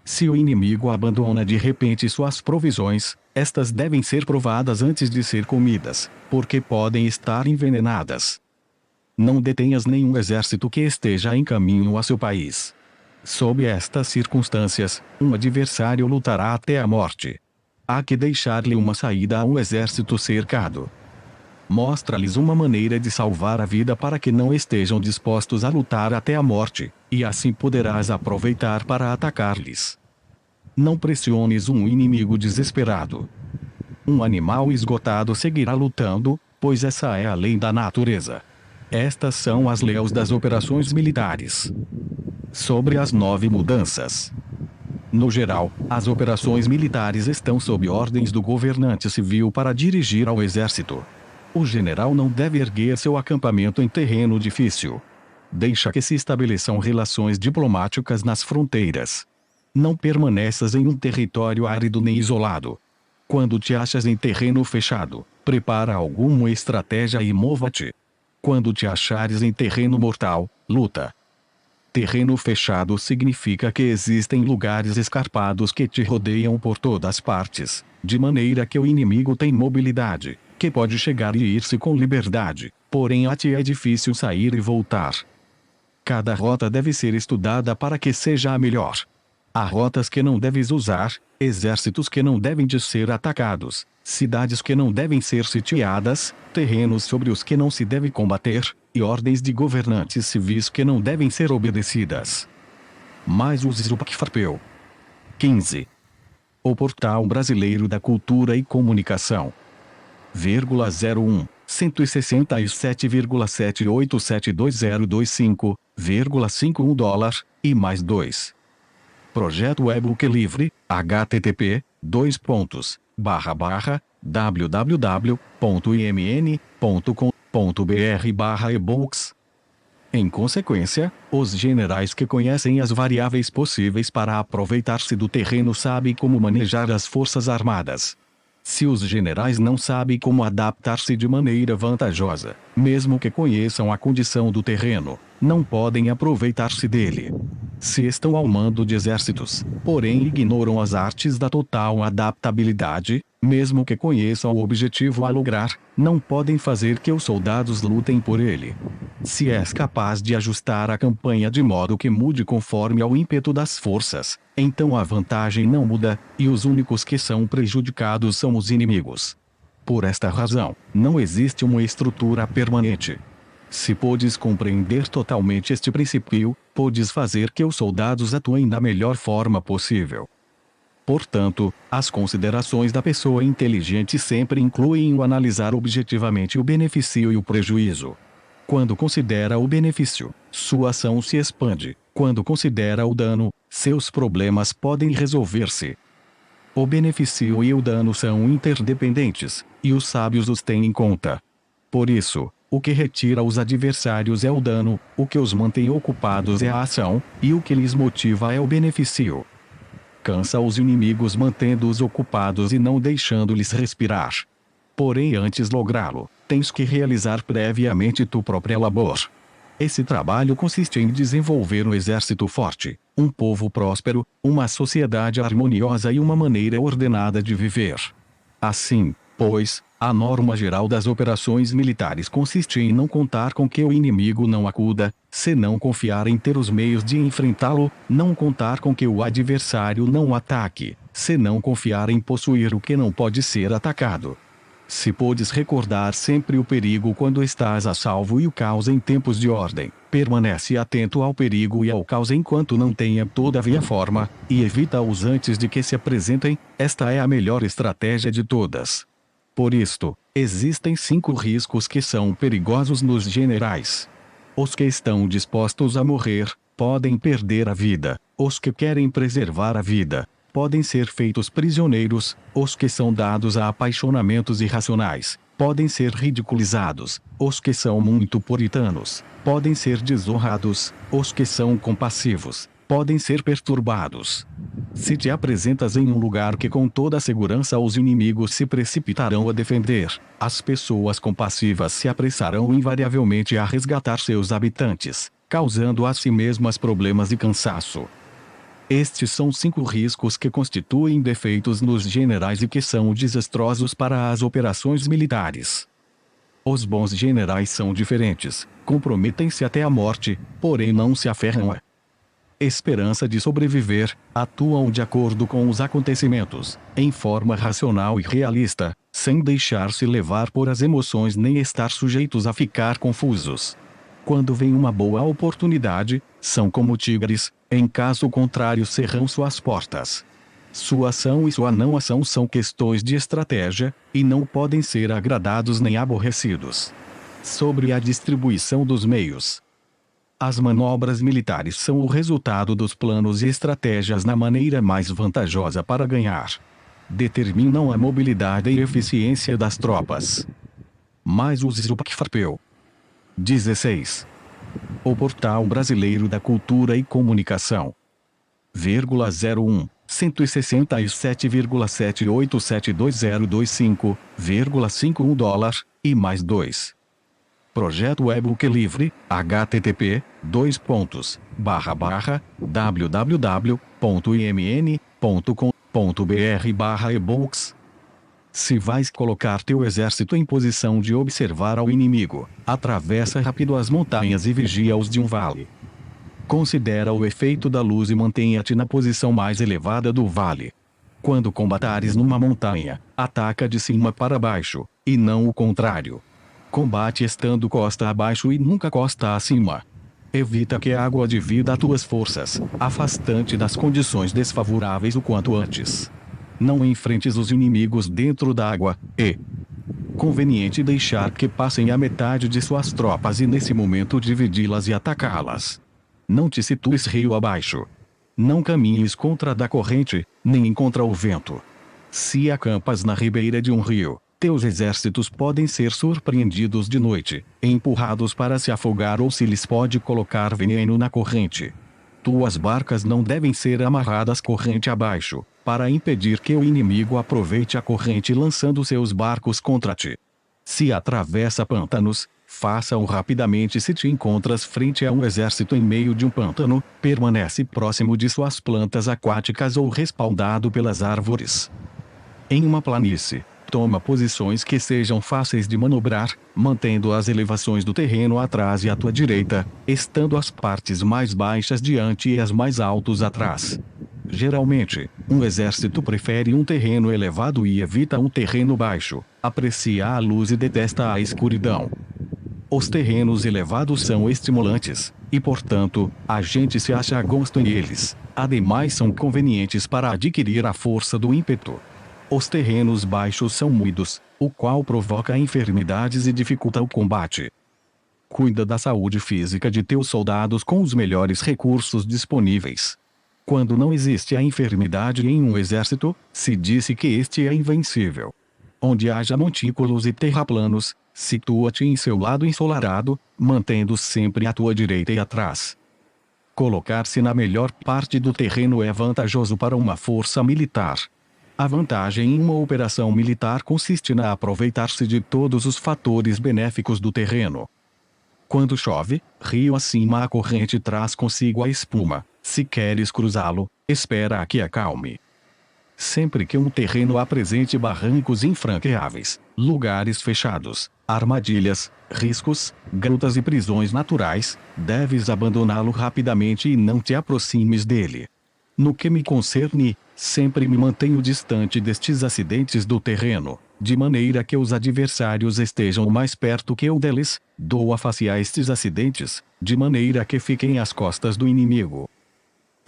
[SPEAKER 1] Se o inimigo abandona de repente suas provisões, estas devem ser provadas antes de ser comidas, porque podem estar envenenadas. Não detenhas nenhum exército que esteja em caminho a seu país. Sob estas circunstâncias, um adversário lutará até a morte. Há que deixar-lhe uma saída a um exército cercado. Mostra-lhes uma maneira de salvar a vida para que não estejam dispostos a lutar até a morte, e assim poderás aproveitar para atacar-lhes. Não pressiones um inimigo desesperado. Um animal esgotado seguirá lutando, pois essa é a lei da natureza. Estas são as leis das operações militares. Sobre as 9 mudanças. No geral, as operações militares estão sob ordens do governante civil para dirigir ao exército. O general não deve erguer seu acampamento em terreno difícil. Deixa que se estabeleçam relações diplomáticas nas fronteiras. Não permaneças em um território árido nem isolado. Quando te achas em terreno fechado, prepara alguma estratégia e mova-te. Quando te achares em terreno mortal, luta. Terreno fechado significa que existem lugares escarpados que te rodeiam por todas partes, de maneira que o inimigo tem mobilidade, que pode chegar e ir-se com liberdade, porém a ti é difícil sair e voltar. Cada rota deve ser estudada para que seja a melhor. Há rotas que não deves usar, exércitos que não devem de ser atacados, cidades que não devem ser sitiadas, terrenos sobre os que não se deve combater, e ordens de governantes civis que não devem ser obedecidas. Mais o Zupacfarpeu. 15. O Portal Brasileiro da Cultura e Comunicação. 01 $167,787202,51 e mais 2. Projeto e-book livre, http://www.imn.com.br/ebooks. Em consequência, os generais que conhecem as variáveis possíveis para aproveitar-se do terreno sabem como manejar as forças armadas. Se os generais não sabem como adaptar-se de maneira vantajosa, mesmo que conheçam a condição do terreno, não podem aproveitar-se dele. Se estão ao mando de exércitos, porém ignoram as artes da total adaptabilidade, mesmo que conheçam o objetivo a lograr, não podem fazer que os soldados lutem por ele. Se és capaz de ajustar a campanha de modo que mude conforme ao ímpeto das forças, então a vantagem não muda, e os únicos que são prejudicados são os inimigos. Por esta razão, não existe uma estrutura permanente. Se podes compreender totalmente este princípio, podes fazer que os soldados atuem da melhor forma possível. Portanto, as considerações da pessoa inteligente sempre incluem o analisar objetivamente o benefício e o prejuízo. Quando considera o benefício, sua ação se expande. Quando considera o dano, seus problemas podem resolver-se. O benefício e o dano são interdependentes, e os sábios os têm em conta. Por isso, o que retira os adversários é o dano, o que os mantém ocupados é a ação, e o que lhes motiva é o benefício. Cansa os inimigos mantendo-os ocupados e não deixando-lhes respirar. Porém, antes lográ-lo, tens que realizar previamente tua própria labor. Esse trabalho consiste em desenvolver um exército forte, um povo próspero, uma sociedade harmoniosa e uma maneira ordenada de viver. Assim, pois, a norma geral das operações militares consiste em não contar com que o inimigo não acuda, senão confiar em ter os meios de enfrentá-lo, não contar com que o adversário não ataque, senão confiar em possuir o que não pode ser atacado. Se podes recordar sempre o perigo quando estás a salvo e o caos em tempos de ordem, permanece atento ao perigo e ao caos enquanto não tenha todavia forma, e evita-os antes de que se apresentem. Esta é a melhor estratégia de todas. Por isto, existem 5 riscos que são perigosos nos generais. Os que estão dispostos a morrer, podem perder a vida. Os que querem preservar a vida, podem ser feitos prisioneiros. Os que são dados a apaixonamentos irracionais, podem ser ridiculizados. Os que são muito puritanos, podem ser desonrados. Os que são compassivos, podem ser perturbados. Se te apresentas em um lugar que com toda a segurança os inimigos se precipitarão a defender, as pessoas compassivas se apressarão invariavelmente a resgatar seus habitantes, causando a si mesmas problemas e cansaço. Estes são 5 riscos que constituem defeitos nos generais e que são desastrosos para as operações militares. Os bons generais são diferentes, comprometem-se até a morte, porém não se aferram à esperança de sobreviver, atuam de acordo com os acontecimentos, em forma racional e realista, sem deixar-se levar por as emoções nem estar sujeitos a ficar confusos. Quando vem uma boa oportunidade, são como tigres, em caso contrário cerram suas portas. Sua ação e sua não ação são questões de estratégia, e não podem ser agradados nem aborrecidos. Sobre a distribuição dos meios. As manobras militares são o resultado dos planos e estratégias na maneira mais vantajosa para ganhar. Determinam a mobilidade e eficiência das tropas. Mais os Zupacfarpeu. 16. O Portal Brasileiro da Cultura e Comunicação. 01 167,787202,51 dólar, e mais 2. Projeto e-book livre, http://www.imn.com.br/ebooks. Se vais colocar teu exército em posição de observar ao inimigo, atravessa rápido as montanhas e vigia-os de um vale. Considera o efeito da luz e mantenha-te na posição mais elevada do vale. Quando combatares numa montanha, ataca de cima para baixo, e não o contrário. Combate estando costa abaixo e nunca costa acima. Evita que a água divida as tuas forças, afastante das condições desfavoráveis o quanto antes. Não enfrentes os inimigos dentro da água, e conveniente deixar que passem a metade de suas tropas e nesse momento dividi-las e atacá-las. Não te situes rio abaixo. Não caminhes contra da corrente, nem contra o vento. Se acampas na ribeira de um rio, teus exércitos podem ser surpreendidos de noite, empurrados para se afogar ou se lhes pode colocar veneno na corrente. Tuas barcas não devem ser amarradas corrente abaixo, para impedir que o inimigo aproveite a corrente lançando seus barcos contra ti. Se atravessa pântanos, faça-o rapidamente. Se te encontras frente a um exército em meio de um pântano, permanece próximo de suas plantas aquáticas ou respaldado pelas árvores. Em uma planície, toma posições que sejam fáceis de manobrar, mantendo as elevações do terreno atrás e à tua direita, estando as partes mais baixas diante e as mais altas atrás. Geralmente, um exército prefere um terreno elevado e evita um terreno baixo, aprecia a luz e detesta a escuridão. Os terrenos elevados são estimulantes, e portanto, a gente se acha a gosto neles. Ademais são convenientes para adquirir a força do ímpeto. Os terrenos baixos são úmidos, o qual provoca enfermidades e dificulta o combate. Cuida da saúde física de teus soldados com os melhores recursos disponíveis. Quando não existe a enfermidade em um exército, se disse que este é invencível. Onde haja montículos e terraplanos, situa-te em seu lado ensolarado, mantendo sempre à tua direita e atrás. Colocar-se na melhor parte do terreno é vantajoso para uma força militar. A vantagem em uma operação militar consiste na aproveitar-se de todos os fatores benéficos do terreno. Quando chove, rio acima a corrente traz consigo a espuma. Se queres cruzá-lo, espera a que acalme. Sempre que um terreno apresente barrancos infranqueáveis, lugares fechados, armadilhas, riscos, grutas e prisões naturais, deves abandoná-lo rapidamente e não te aproximes dele. No que me concerne, sempre me mantenho distante destes acidentes do terreno, de maneira que os adversários estejam mais perto que eu deles, dou a face a estes acidentes, de maneira que fiquem às costas do inimigo.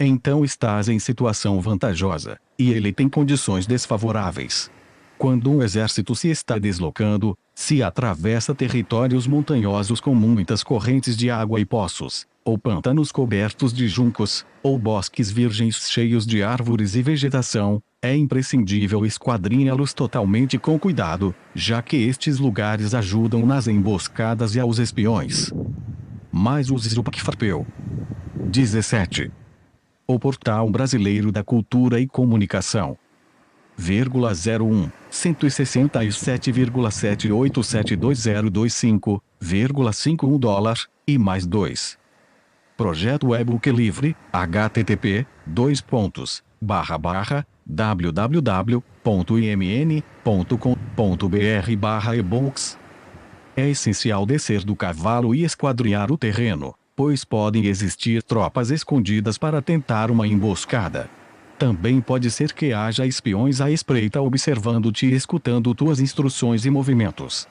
[SPEAKER 1] Então estás em situação vantajosa, e ele tem condições desfavoráveis. Quando um exército se está deslocando, se atravessa territórios montanhosos com muitas correntes de água e poços, ou pântanos cobertos de juncos, ou bosques virgens cheios de árvores e vegetação, é imprescindível esquadrinhá-los totalmente com cuidado, já que estes lugares ajudam nas emboscadas e aos espiões. Mais os Zupacfarpeu. 17. O Portal Brasileiro da Cultura e Comunicação. 01 167,78720025, 51 e mais 2. Projeto e-book livre, http://www.imn.com.br/ebooks. É essencial descer do cavalo e esquadrinhar o terreno, pois podem existir tropas escondidas para tentar uma emboscada. Também pode ser que haja espiões à espreita observando-te e escutando tuas instruções e movimentos.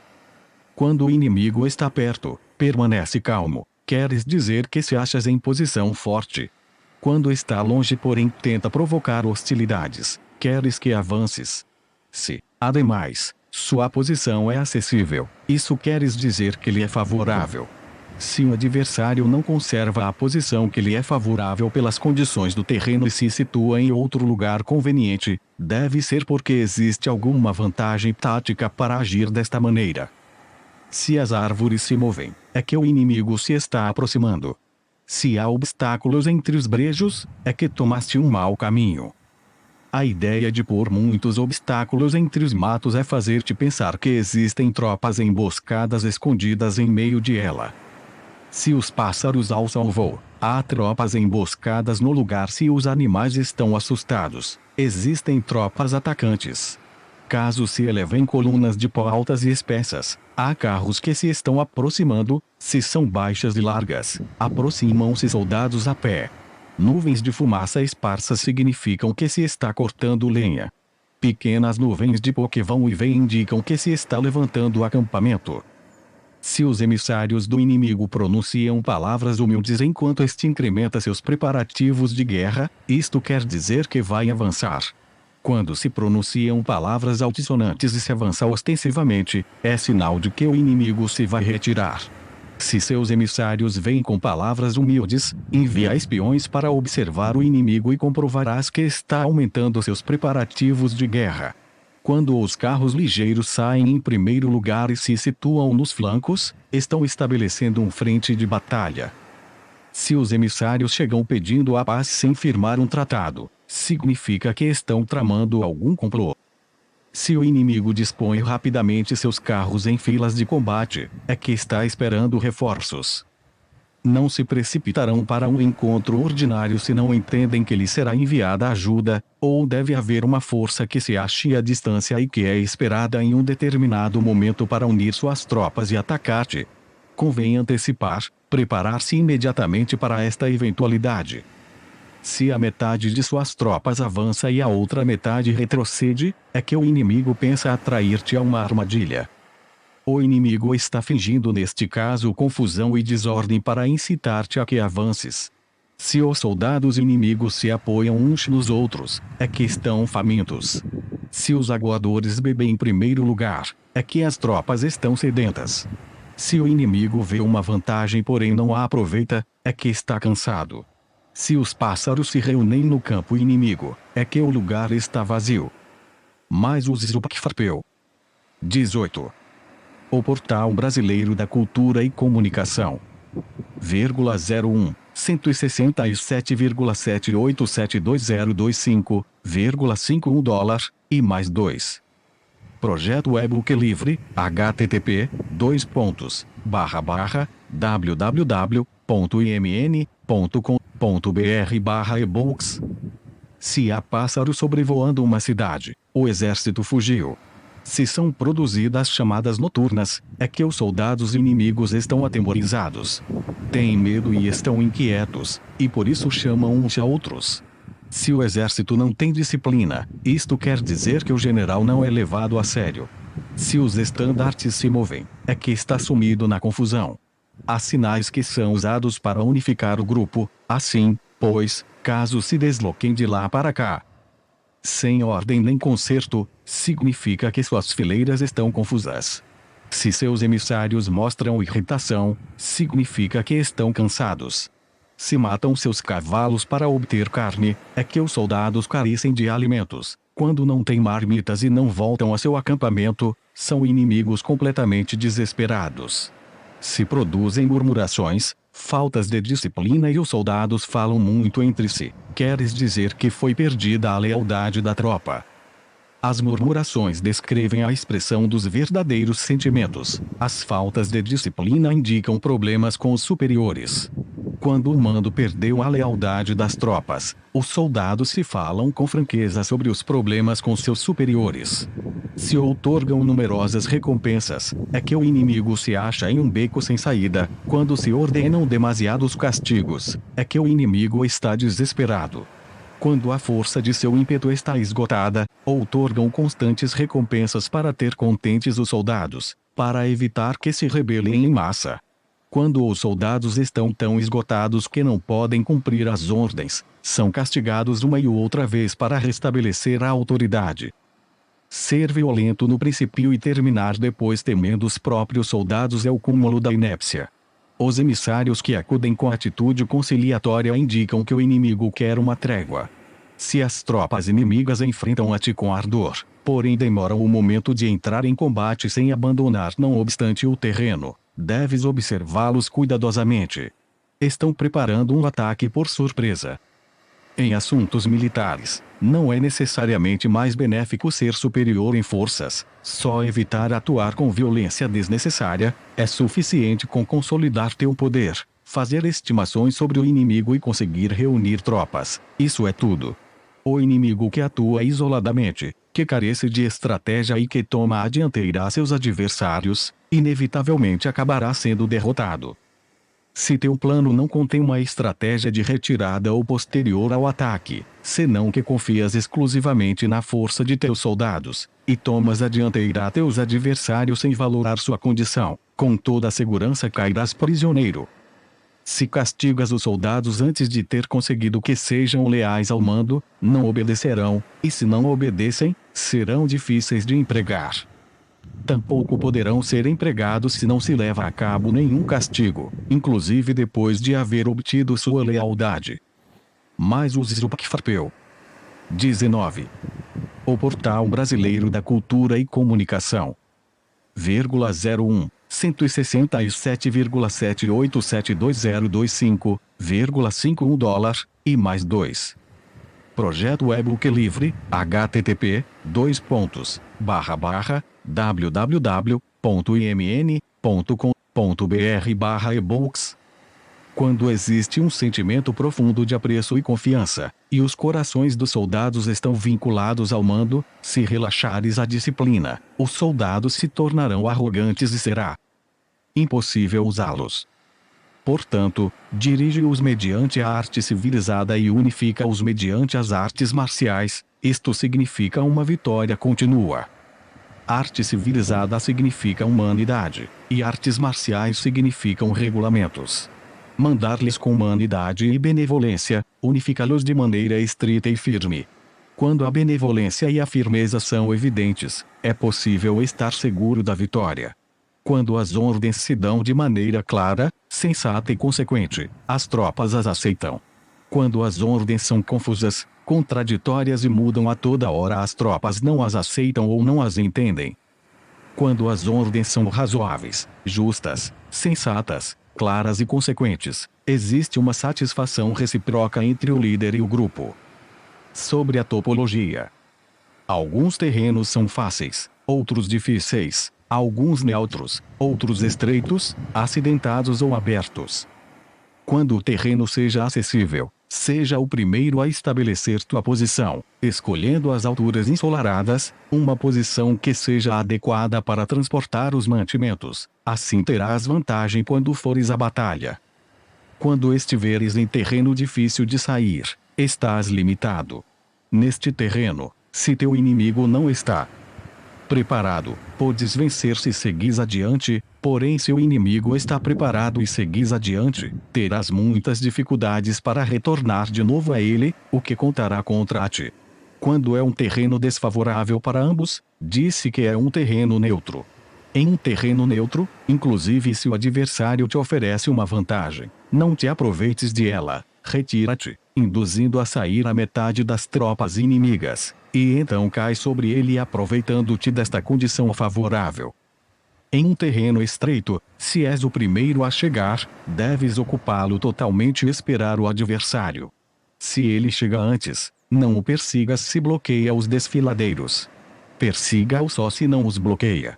[SPEAKER 1] Quando o inimigo está perto, permanece calmo, queres dizer que se achas em posição forte. Quando está longe, porém, tenta provocar hostilidades, queres que avances. Se, ademais, sua posição é acessível, isso queres dizer que lhe é favorável. Se o adversário não conserva a posição que lhe é favorável pelas condições do terreno e se situa em outro lugar conveniente, deve ser porque existe alguma vantagem tática para agir desta maneira. Se as árvores se movem, é que o inimigo se está aproximando. Se há obstáculos entre os brejos, é que tomaste um mau caminho. A ideia de pôr muitos obstáculos entre os matos é fazer-te pensar que existem tropas emboscadas escondidas em meio de ela. Se os pássaros alçam voo, há tropas emboscadas no lugar. Se os animais estão assustados, existem tropas atacantes. Caso se elevem colunas de pó altas e espessas, há carros que se estão aproximando. Se são baixas e largas, aproximam-se soldados a pé. Nuvens de fumaça esparsas significam que se está cortando lenha. Pequenas nuvens de pó que vão e vêm indicam que se está levantando o acampamento. Se os emissários do inimigo pronunciam palavras humildes enquanto este incrementa seus preparativos de guerra, isto quer dizer que vai avançar. Quando se pronunciam palavras altissonantes e se avança ostensivamente, é sinal de que o inimigo se vai retirar. Se seus emissários vêm com palavras humildes, envia espiões para observar o inimigo e comprovarás que está aumentando seus preparativos de guerra. Quando os carros ligeiros saem em primeiro lugar e se situam nos flancos, estão estabelecendo um frente de batalha. Se os emissários chegam pedindo a paz sem firmar um tratado, significa que estão tramando algum complô. Se o inimigo dispõe rapidamente seus carros em filas de combate, é que está esperando reforços. Não se precipitarão para um encontro ordinário se não entendem que lhe será enviada ajuda, ou deve haver uma força que se ache à distância e que é esperada em um determinado momento para unir suas tropas e atacar-te. Convém antecipar, preparar-se imediatamente para esta eventualidade. Se a metade de suas tropas avança e a outra metade retrocede, é que o inimigo pensa atrair-te a uma armadilha. O inimigo está fingindo neste caso confusão e desordem para incitar-te a que avances. Se os soldados inimigos se apoiam uns nos outros, é que estão famintos. Se os aguadores bebem em primeiro lugar, é que as tropas estão sedentas. Se o inimigo vê uma vantagem porém não a aproveita, é que está cansado. Se os pássaros se reúnem no campo inimigo, é que o lugar está vazio. Mais os Zupacfarpeu. 18. O Portal Brasileiro da Cultura e Comunicação. 01 167,787202,51 dólar, e mais 2. Projeto e-book livre, http://www.imn.com.br/ebooks. Se há pássaros sobrevoando uma cidade, o exército fugiu. Se são produzidas chamadas noturnas, é que os soldados inimigos estão atemorizados. Têm medo e estão inquietos, e por isso chamam uns a outros. Se o exército não tem disciplina, isto quer dizer que o general não é levado a sério. Se os estandartes se movem, é que está sumido na confusão. Há sinais que são usados para unificar o grupo, assim, pois, caso se desloquem de lá para cá, sem ordem nem conserto, significa que suas fileiras estão confusas. Se seus emissários mostram irritação, significa que estão cansados. Se matam seus cavalos para obter carne, é que os soldados carecem de alimentos. Quando não têm marmitas e não voltam a seu acampamento, são inimigos completamente desesperados. Se produzem murmurações, faltas de disciplina e os soldados falam muito entre si, queres dizer que foi perdida a lealdade da tropa. As murmurações descrevem a expressão dos verdadeiros sentimentos. As faltas de disciplina indicam problemas com os superiores. Quando o mando perdeu a lealdade das tropas, os soldados se falam com franqueza sobre os problemas com seus superiores. Se outorgam numerosas recompensas, é que o inimigo se acha em um beco sem saída. Quando se ordenam demasiados castigos, é que o inimigo está desesperado. Quando a força de seu ímpeto está esgotada, outorgam constantes recompensas para ter contentes os soldados, para evitar que se rebelem em massa. Quando os soldados estão tão esgotados que não podem cumprir as ordens, são castigados uma e outra vez para restabelecer a autoridade. Ser violento no princípio e terminar depois temendo os próprios soldados é o cúmulo da inépcia. Os emissários que acudem com atitude conciliatória indicam que o inimigo quer uma trégua. Se as tropas inimigas enfrentam-te com ardor, porém demoram o momento de entrar em combate sem abandonar não obstante o terreno, deves observá-los cuidadosamente. Estão preparando um ataque por surpresa. Em assuntos militares, não é necessariamente mais benéfico ser superior em forças. Só evitar atuar com violência desnecessária é suficiente com consolidar teu poder, fazer estimações sobre o inimigo e conseguir reunir tropas. Isso é tudo. O inimigo que atua isoladamente, que carece de estratégia e que toma a dianteira a seus adversários, inevitavelmente acabará sendo derrotado. Se teu plano não contém uma estratégia de retirada ou posterior ao ataque, senão que confias exclusivamente na força de teus soldados, e tomas a dianteira a teus adversários sem valorar sua condição, com toda a segurança cairás prisioneiro. Se castigas os soldados antes de ter conseguido que sejam leais ao mando, não obedecerão, e se não obedecem, serão difíceis de empregar. Tampouco poderão ser empregados se não se leva a cabo nenhum castigo, inclusive depois de haver obtido sua lealdade. Mais os Zupacfarpeu. 19. O Portal Brasileiro da Cultura e Comunicação. 01 167,78720025, $51, e mais 2. Projeto e-book livre, http://www.imn.com.br/ebooks. Quando existe um sentimento profundo de apreço e confiança, e os corações dos soldados estão vinculados ao mando, se relaxares a disciplina, os soldados se tornarão arrogantes e será impossível usá-los. Portanto, dirige-os mediante a arte civilizada e unifica-os mediante as artes marciais. Isto significa uma vitória contínua. Arte civilizada significa humanidade, e artes marciais significam regulamentos. Mandar-lhes com humanidade e benevolência, unificá-los de maneira estrita e firme. Quando a benevolência e a firmeza são evidentes, é possível estar seguro da vitória. Quando as ordens se dão de maneira clara, sensata e consequente, as tropas as aceitam. Quando as ordens são confusas, contraditórias e mudam a toda hora, as tropas não as aceitam ou não as entendem. Quando as ordens são razoáveis, justas, sensatas, claras e consequentes, existe uma satisfação recíproca entre o líder e o grupo. Sobre a topologia. Alguns terrenos são fáceis, outros difíceis, alguns neutros, outros estreitos, acidentados ou abertos. Quando o terreno seja acessível, seja o primeiro a estabelecer tua posição, escolhendo as alturas ensolaradas, uma posição que seja adequada para transportar os mantimentos. Assim terás vantagem quando fores à batalha. Quando estiveres em terreno difícil de sair, estás limitado. Neste terreno, se teu inimigo não está preparado, podes vencer se seguis adiante, porém se o inimigo está preparado e seguis adiante, terás muitas dificuldades para retornar de novo a ele, o que contará contra ti. Quando é um terreno desfavorável para ambos, disse que é um terreno neutro. Em um terreno neutro, inclusive se o adversário te oferece uma vantagem, não te aproveites de ela, retira-te, induzindo a sair a metade das tropas inimigas, e então cai sobre ele aproveitando-te desta condição favorável. Em um terreno estreito, se és o primeiro a chegar, deves ocupá-lo totalmente e esperar o adversário. Se ele chega antes, não o persigas se bloqueia os desfiladeiros. Persiga-o só se não os bloqueia.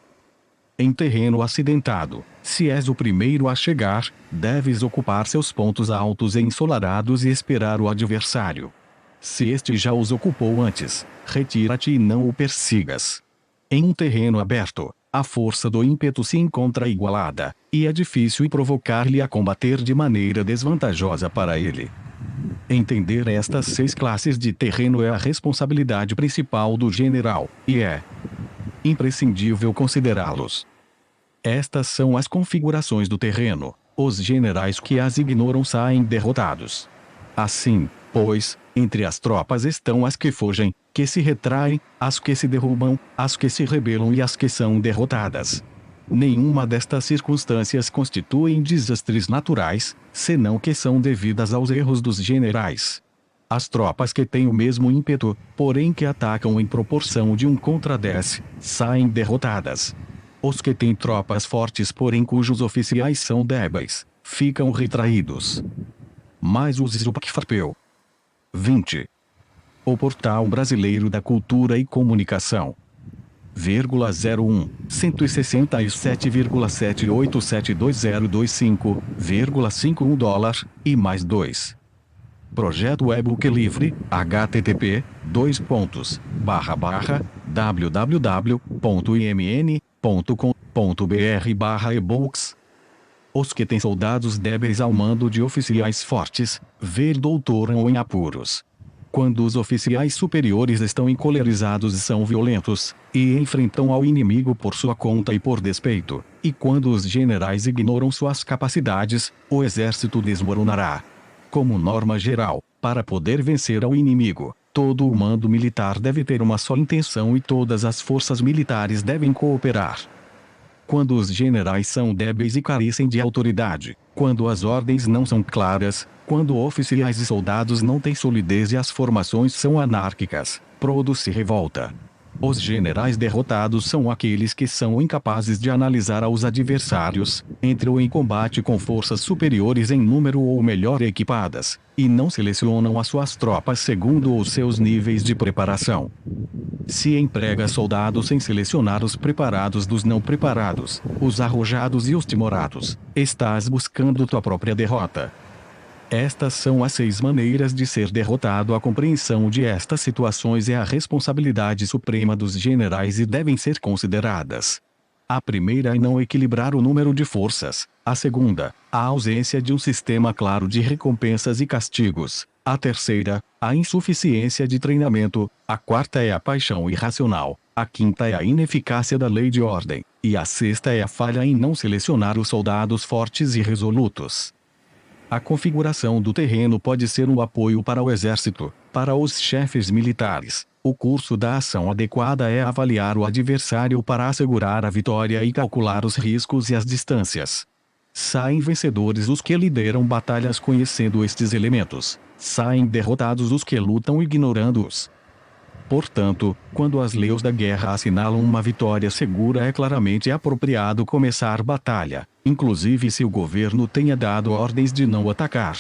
[SPEAKER 1] Em terreno acidentado, se és o primeiro a chegar, deves ocupar seus pontos altos e ensolarados e esperar o adversário. Se este já os ocupou antes, retira-te e não o persigas. Em um terreno aberto, a força do ímpeto se encontra igualada, e é difícil provocar-lhe a combater de maneira desvantajosa para ele. Entender estas 6 classes de terreno é a responsabilidade principal do general, e é imprescindível considerá-los. Estas são as configurações do terreno. Os generais que as ignoram saem derrotados. Assim, pois, entre as tropas estão as que fogem, que se retraem, as que se derrubam, as que se rebelam e as que são derrotadas. Nenhuma destas circunstâncias constituem desastres naturais, senão que são devidas aos erros dos generais. As tropas que têm o mesmo ímpeto, porém que atacam em proporção de 1 contra 10, saem derrotadas. Os que têm tropas fortes porém cujos oficiais são débeis, ficam retraídos. Mais os Zupacfarpeu. 20. O Portal Brasileiro da Cultura e Comunicação. 01 167,78720025, $51, e mais 2. Projeto e-book livre, http://www.imn.com.br/ebooks. Os que têm soldados débeis ao mando de oficiais fortes, doutoram em apuros. Quando os oficiais superiores estão encolerizados e são violentos, e enfrentam ao inimigo por sua conta e por despeito, e quando os generais ignoram suas capacidades, o exército desmoronará. Como norma geral, para poder vencer ao inimigo, todo o mando militar deve ter uma só intenção e todas as forças militares devem cooperar. Quando os generais são débeis e carecem de autoridade, quando as ordens não são claras, quando oficiais e soldados não têm solidez e as formações são anárquicas, produz-se revolta. Os generais derrotados são aqueles que são incapazes de analisar aos adversários, entram em combate com forças superiores em número ou melhor equipadas, e não selecionam as suas tropas segundo os seus níveis de preparação. Se emprega soldados sem selecionar os preparados dos não preparados, os arrojados e os timorados, estás buscando tua própria derrota. Estas são as 6 maneiras de ser derrotado. A compreensão de estas situações é a responsabilidade suprema dos generais e devem ser consideradas. A primeira é não equilibrar o número de forças. A segunda, a ausência de um sistema claro de recompensas e castigos. A terceira, a insuficiência de treinamento. A quarta é a paixão irracional. A quinta é a ineficácia da lei de ordem. E a sexta é a falha em não selecionar os soldados fortes e resolutos. A configuração do terreno pode ser um apoio para o exército, para os chefes militares. O curso da ação adequada é avaliar o adversário para assegurar a vitória e calcular os riscos e as distâncias. Saem vencedores os que lideram batalhas conhecendo estes elementos. Saem derrotados os que lutam ignorando-os. Portanto, quando as leis da guerra assinalam uma vitória segura, é claramente apropriado começar batalha, inclusive se o governo tenha dado ordens de não atacar.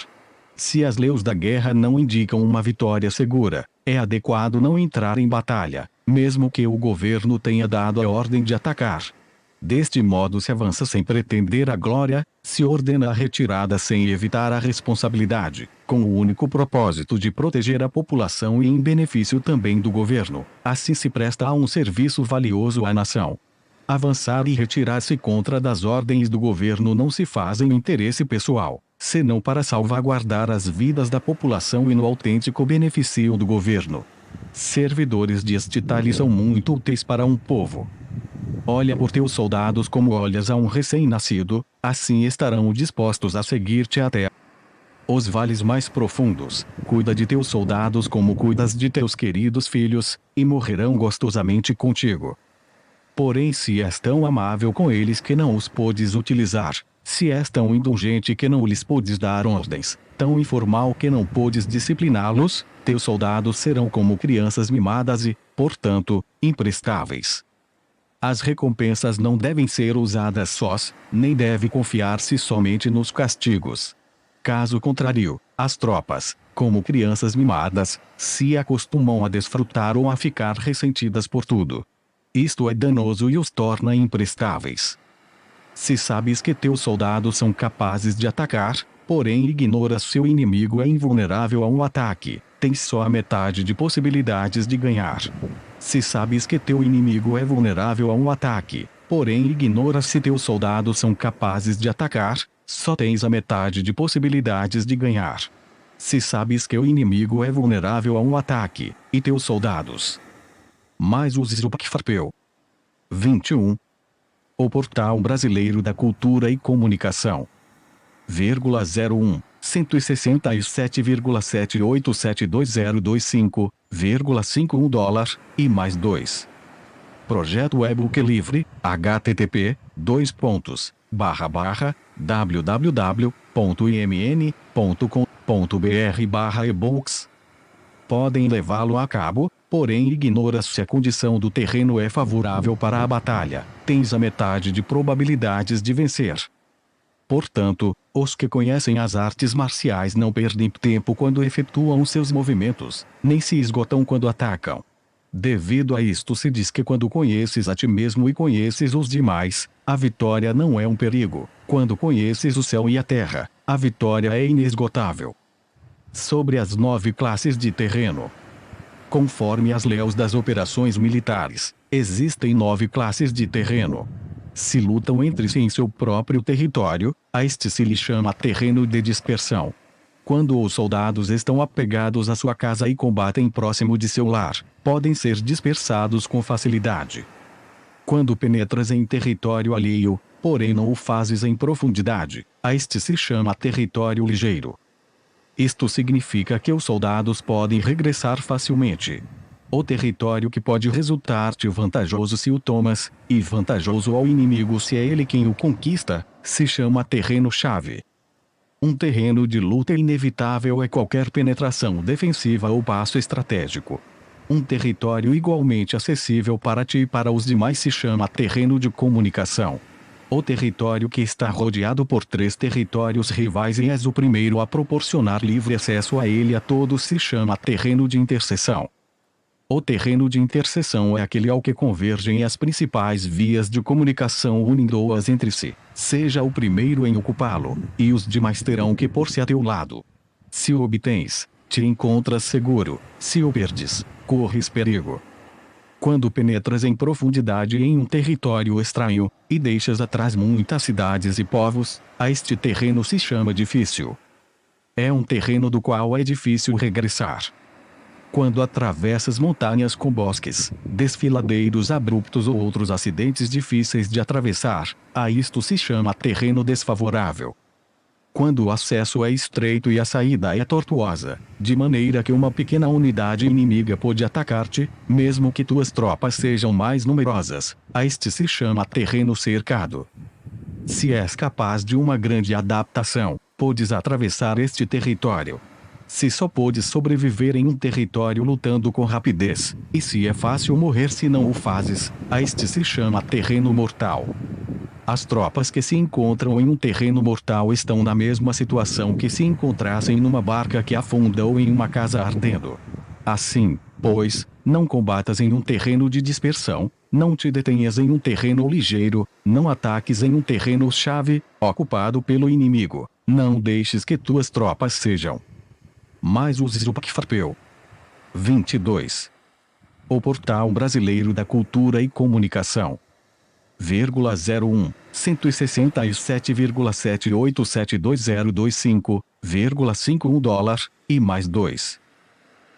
[SPEAKER 1] Se as leis da guerra não indicam uma vitória segura, é adequado não entrar em batalha, mesmo que o governo tenha dado a ordem de atacar. Deste modo se avança sem pretender a glória, se ordena a retirada sem evitar a responsabilidade, com o único propósito de proteger a população e em benefício também do governo. Assim se presta a um serviço valioso à nação. Avançar e retirar-se contra das ordens do governo não se faz em interesse pessoal, senão para salvaguardar as vidas da população e no autêntico benefício do governo. Servidores de Estitali são muito úteis para um povo. Olha por teus soldados como olhas a um recém-nascido, assim estarão dispostos a seguir-te até os vales mais profundos. Cuida de teus soldados como cuidas de teus queridos filhos, e morrerão gostosamente contigo. Porém, se és tão amável com eles que não os podes utilizar, se és tão indulgente que não lhes podes dar ordens, tão informal que não podes discipliná-los, teus soldados serão como crianças mimadas e, portanto, imprestáveis. As recompensas não devem ser usadas sós, nem deve confiar-se somente nos castigos. Caso contrário, as tropas, como crianças mimadas, se acostumam a desfrutar ou a ficar ressentidas por tudo. Isto é danoso e os torna imprestáveis. Se sabes que teus soldados são capazes de atacar, porém ignoras seu inimigo é invulnerável a um ataque, tens só a metade de possibilidades de ganhar. Se sabes que teu inimigo é vulnerável a um ataque, porém ignoras se teus soldados são capazes de atacar, só tens a metade de possibilidades de ganhar. Se sabes que o inimigo é vulnerável a um ataque, e teus soldados. Mais os Zupakfarpeu. 21. O Portal Brasileiro da Cultura e Comunicação. 01 167,78720025, $51, e mais 2. Projeto e-book livre, http://www.imn.com.br/ebooks. Podem levá-lo a cabo, porém ignora se a condição do terreno é favorável para a batalha. Tens a metade de probabilidades de vencer. Portanto, os que conhecem as artes marciais não perdem tempo quando efetuam seus movimentos, nem se esgotam quando atacam. Devido a isto se diz que quando conheces a ti mesmo e conheces os demais, a vitória não é um perigo. Quando conheces o céu e a terra, a vitória é inesgotável. Sobre as 9 classes de terreno. Conforme as leis das operações militares, existem 9 classes de terreno. Se lutam entre si em seu próprio território, a este se lhe chama terreno de dispersão. Quando os soldados estão apegados à sua casa e combatem próximo de seu lar, podem ser dispersados com facilidade. Quando penetras em território alheio, porém não o fazes em profundidade, a este se chama território ligeiro. Isto significa que os soldados podem regressar facilmente. O território que pode resultar-te vantajoso se o tomas, e vantajoso ao inimigo se é ele quem o conquista, se chama terreno-chave. Um terreno de luta inevitável é qualquer penetração defensiva ou passo estratégico. Um território igualmente acessível para ti e para os demais se chama terreno de comunicação. O território que está rodeado por 3 territórios rivais e és o primeiro a proporcionar livre acesso a ele a todos se chama terreno de interseção. O terreno de interseção é aquele ao que convergem as principais vias de comunicação unindo-as entre si. Seja o primeiro em ocupá-lo, e os demais terão que pôr-se a teu lado. Se o obtens, te encontras seguro; se o perdes, corres perigo. Quando penetras em profundidade em um território estranho, e deixas atrás muitas cidades e povos, a este terreno se chama difícil. É um terreno do qual é difícil regressar. Quando atravessas montanhas com bosques, desfiladeiros abruptos ou outros acidentes difíceis de atravessar, a isto se chama terreno desfavorável. Quando o acesso é estreito e a saída é tortuosa, de maneira que uma pequena unidade inimiga pode atacar-te, mesmo que tuas tropas sejam mais numerosas, a este se chama terreno cercado. Se és capaz de uma grande adaptação, podes atravessar este território. Se só podes sobreviver em um território lutando com rapidez, e se é fácil morrer se não o fazes, a este se chama terreno mortal. As tropas que se encontram em um terreno mortal estão na mesma situação que se encontrassem numa barca que afunda ou em uma casa ardendo. Assim, pois, não combatas em um terreno de dispersão, não te detenhas em um terreno ligeiro, não ataques em um terreno-chave, ocupado pelo inimigo, não deixes que tuas tropas sejam mais uses o Pacfarpeu. 22. O Portal Brasileiro da Cultura e Comunicação. 01 167,78720025, 51 e mais 2.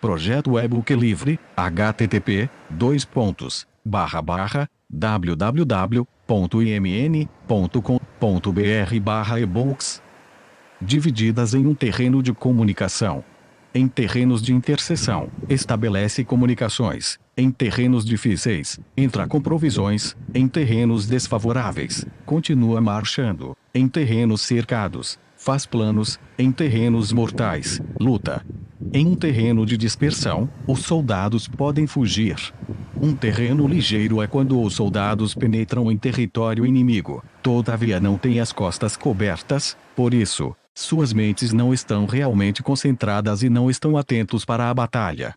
[SPEAKER 1] Projeto e-book livre, http://www.imn.com.br/ebooks. Divididas em um terreno de comunicação. Em terrenos de interseção, estabelece comunicações; em terrenos difíceis, entra com provisões; em terrenos desfavoráveis, continua marchando; em terrenos cercados, faz planos; em terrenos mortais, luta. Em um terreno de dispersão, os soldados podem fugir. Um terreno ligeiro é quando os soldados penetram em território inimigo, todavia não têm as costas cobertas, por isso, suas mentes não estão realmente concentradas e não estão atentos para a batalha.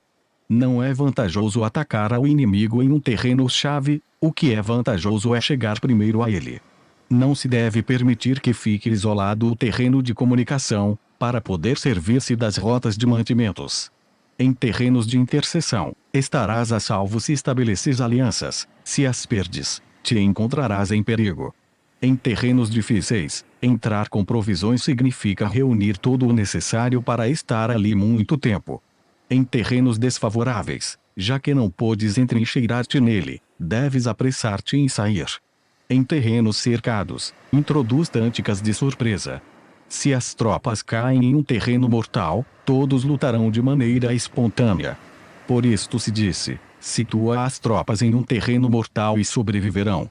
[SPEAKER 1] Não é vantajoso atacar ao inimigo em um terreno-chave, o que é vantajoso é chegar primeiro a ele. Não se deve permitir que fique isolado o terreno de comunicação, para poder servir-se das rotas de mantimentos. Em terrenos de interseção, estarás a salvo se estabeleces alianças; se as perdes, te encontrarás em perigo. Em terrenos difíceis, entrar com provisões significa reunir todo o necessário para estar ali muito tempo. Em terrenos desfavoráveis, já que não podes entrincheirar-te nele, deves apressar-te em sair. Em terrenos cercados, introduz táticas de surpresa. Se as tropas caem em um terreno mortal, todos lutarão de maneira espontânea. Por isto se disse: situa as tropas em um terreno mortal e sobreviverão.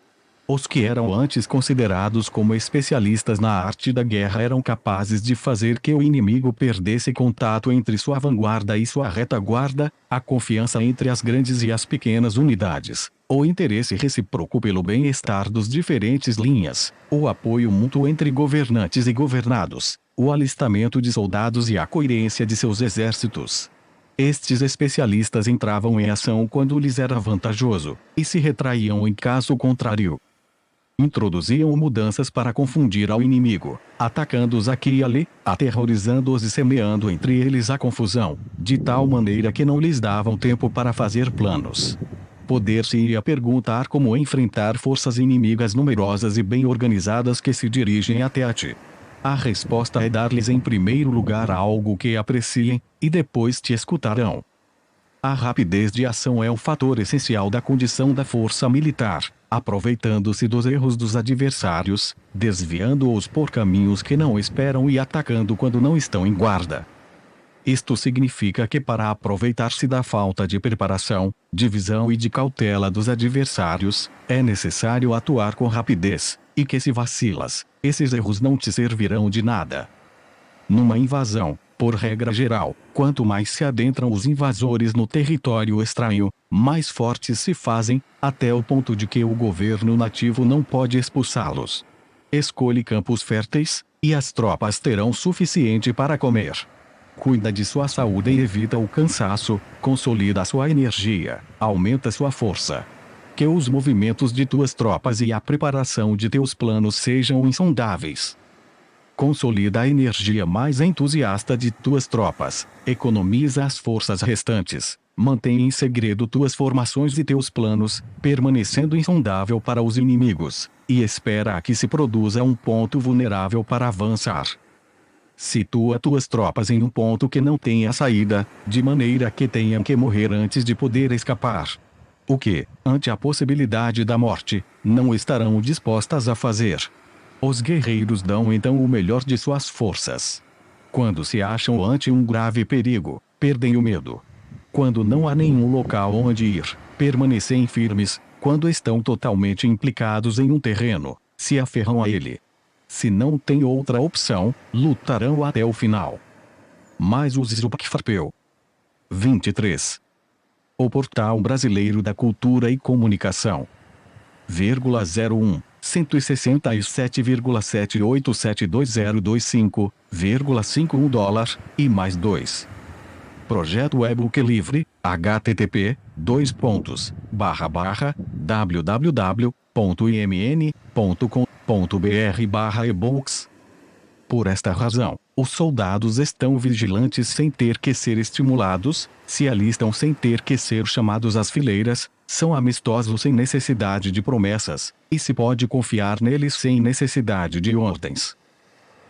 [SPEAKER 1] Os que eram antes considerados como especialistas na arte da guerra eram capazes de fazer que o inimigo perdesse contato entre sua vanguarda e sua retaguarda, a confiança entre as grandes e as pequenas unidades, o interesse recíproco pelo bem-estar dos diferentes linhas, o apoio mútuo entre governantes e governados, o alistamento de soldados e a coerência de seus exércitos. Estes especialistas entravam em ação quando lhes era vantajoso, e se retraíam em caso contrário. Introduziam mudanças para confundir ao inimigo, atacando-os aqui e ali, aterrorizando-os e semeando entre eles a confusão, de tal maneira que não lhes davam tempo para fazer planos. Poder-se-ia perguntar como enfrentar forças inimigas numerosas e bem organizadas que se dirigem até a ti. A resposta é dar-lhes em primeiro lugar algo que apreciem, e depois te escutarão. A rapidez de ação é um fator essencial da condição da força militar, aproveitando-se dos erros dos adversários, desviando-os por caminhos que não esperam e atacando quando não estão em guarda. Isto significa que para aproveitar-se da falta de preparação, de visão e de cautela dos adversários, é necessário atuar com rapidez, e que se vacilas, esses erros não te servirão de nada. Numa invasão, por regra geral, quanto mais se adentram os invasores no território estranho, mais fortes se fazem, até o ponto de que o governo nativo não pode expulsá-los. Escolhe campos férteis, e as tropas terão suficiente para comer. Cuida de sua saúde e evita o cansaço, consolida sua energia, aumenta sua força. Que os movimentos de tuas tropas e a preparação de teus planos sejam insondáveis. Consolida a energia mais entusiasta de tuas tropas, economiza as forças restantes, mantém em segredo tuas formações e teus planos, permanecendo insondável para os inimigos, e espera a que se produza um ponto vulnerável para avançar. Situa tuas tropas em um ponto que não tenha saída, de maneira que tenham que morrer antes de poder escapar. O que, ante a possibilidade da morte, não estarão dispostas a fazer. Os guerreiros dão então o melhor de suas forças. Quando se acham ante um grave perigo, perdem o medo. Quando não há nenhum local onde ir, permanecem firmes. Quando estão totalmente implicados em um terreno, se aferram a ele. Se não tem outra opção, lutarão até o final. Mais os Zupacfarpeu. 23. O Portal Brasileiro da Cultura e Comunicação. 01 167,787202,51 dólar, e mais 2. Projeto e-book livre, http://www.imn.com.br/ebooks. Por esta razão, os soldados estão vigilantes sem ter que ser estimulados, se alistam sem ter que ser chamados às fileiras, são amistosos sem necessidade de promessas, e se pode confiar neles sem necessidade de ordens.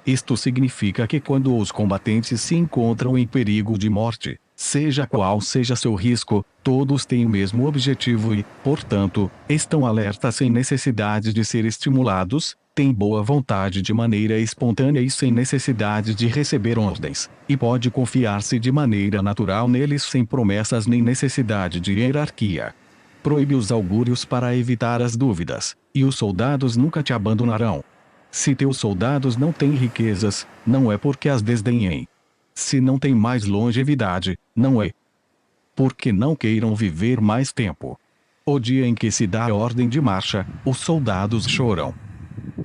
[SPEAKER 1] Isto significa que quando os combatentes se encontram em perigo de morte, seja qual seja seu risco, todos têm o mesmo objetivo e, portanto, estão alertas sem necessidade de ser estimulados, têm boa vontade de maneira espontânea e sem necessidade de receber ordens, e pode confiar-se de maneira natural neles sem promessas nem necessidade de hierarquia. Proíbe os augúrios para evitar as dúvidas, e os soldados nunca te abandonarão. Se teus soldados não têm riquezas, não é porque as desdenhem. Se não têm mais longevidade, não é porque não queiram viver mais tempo. O dia em que se dá a ordem de marcha, os soldados choram.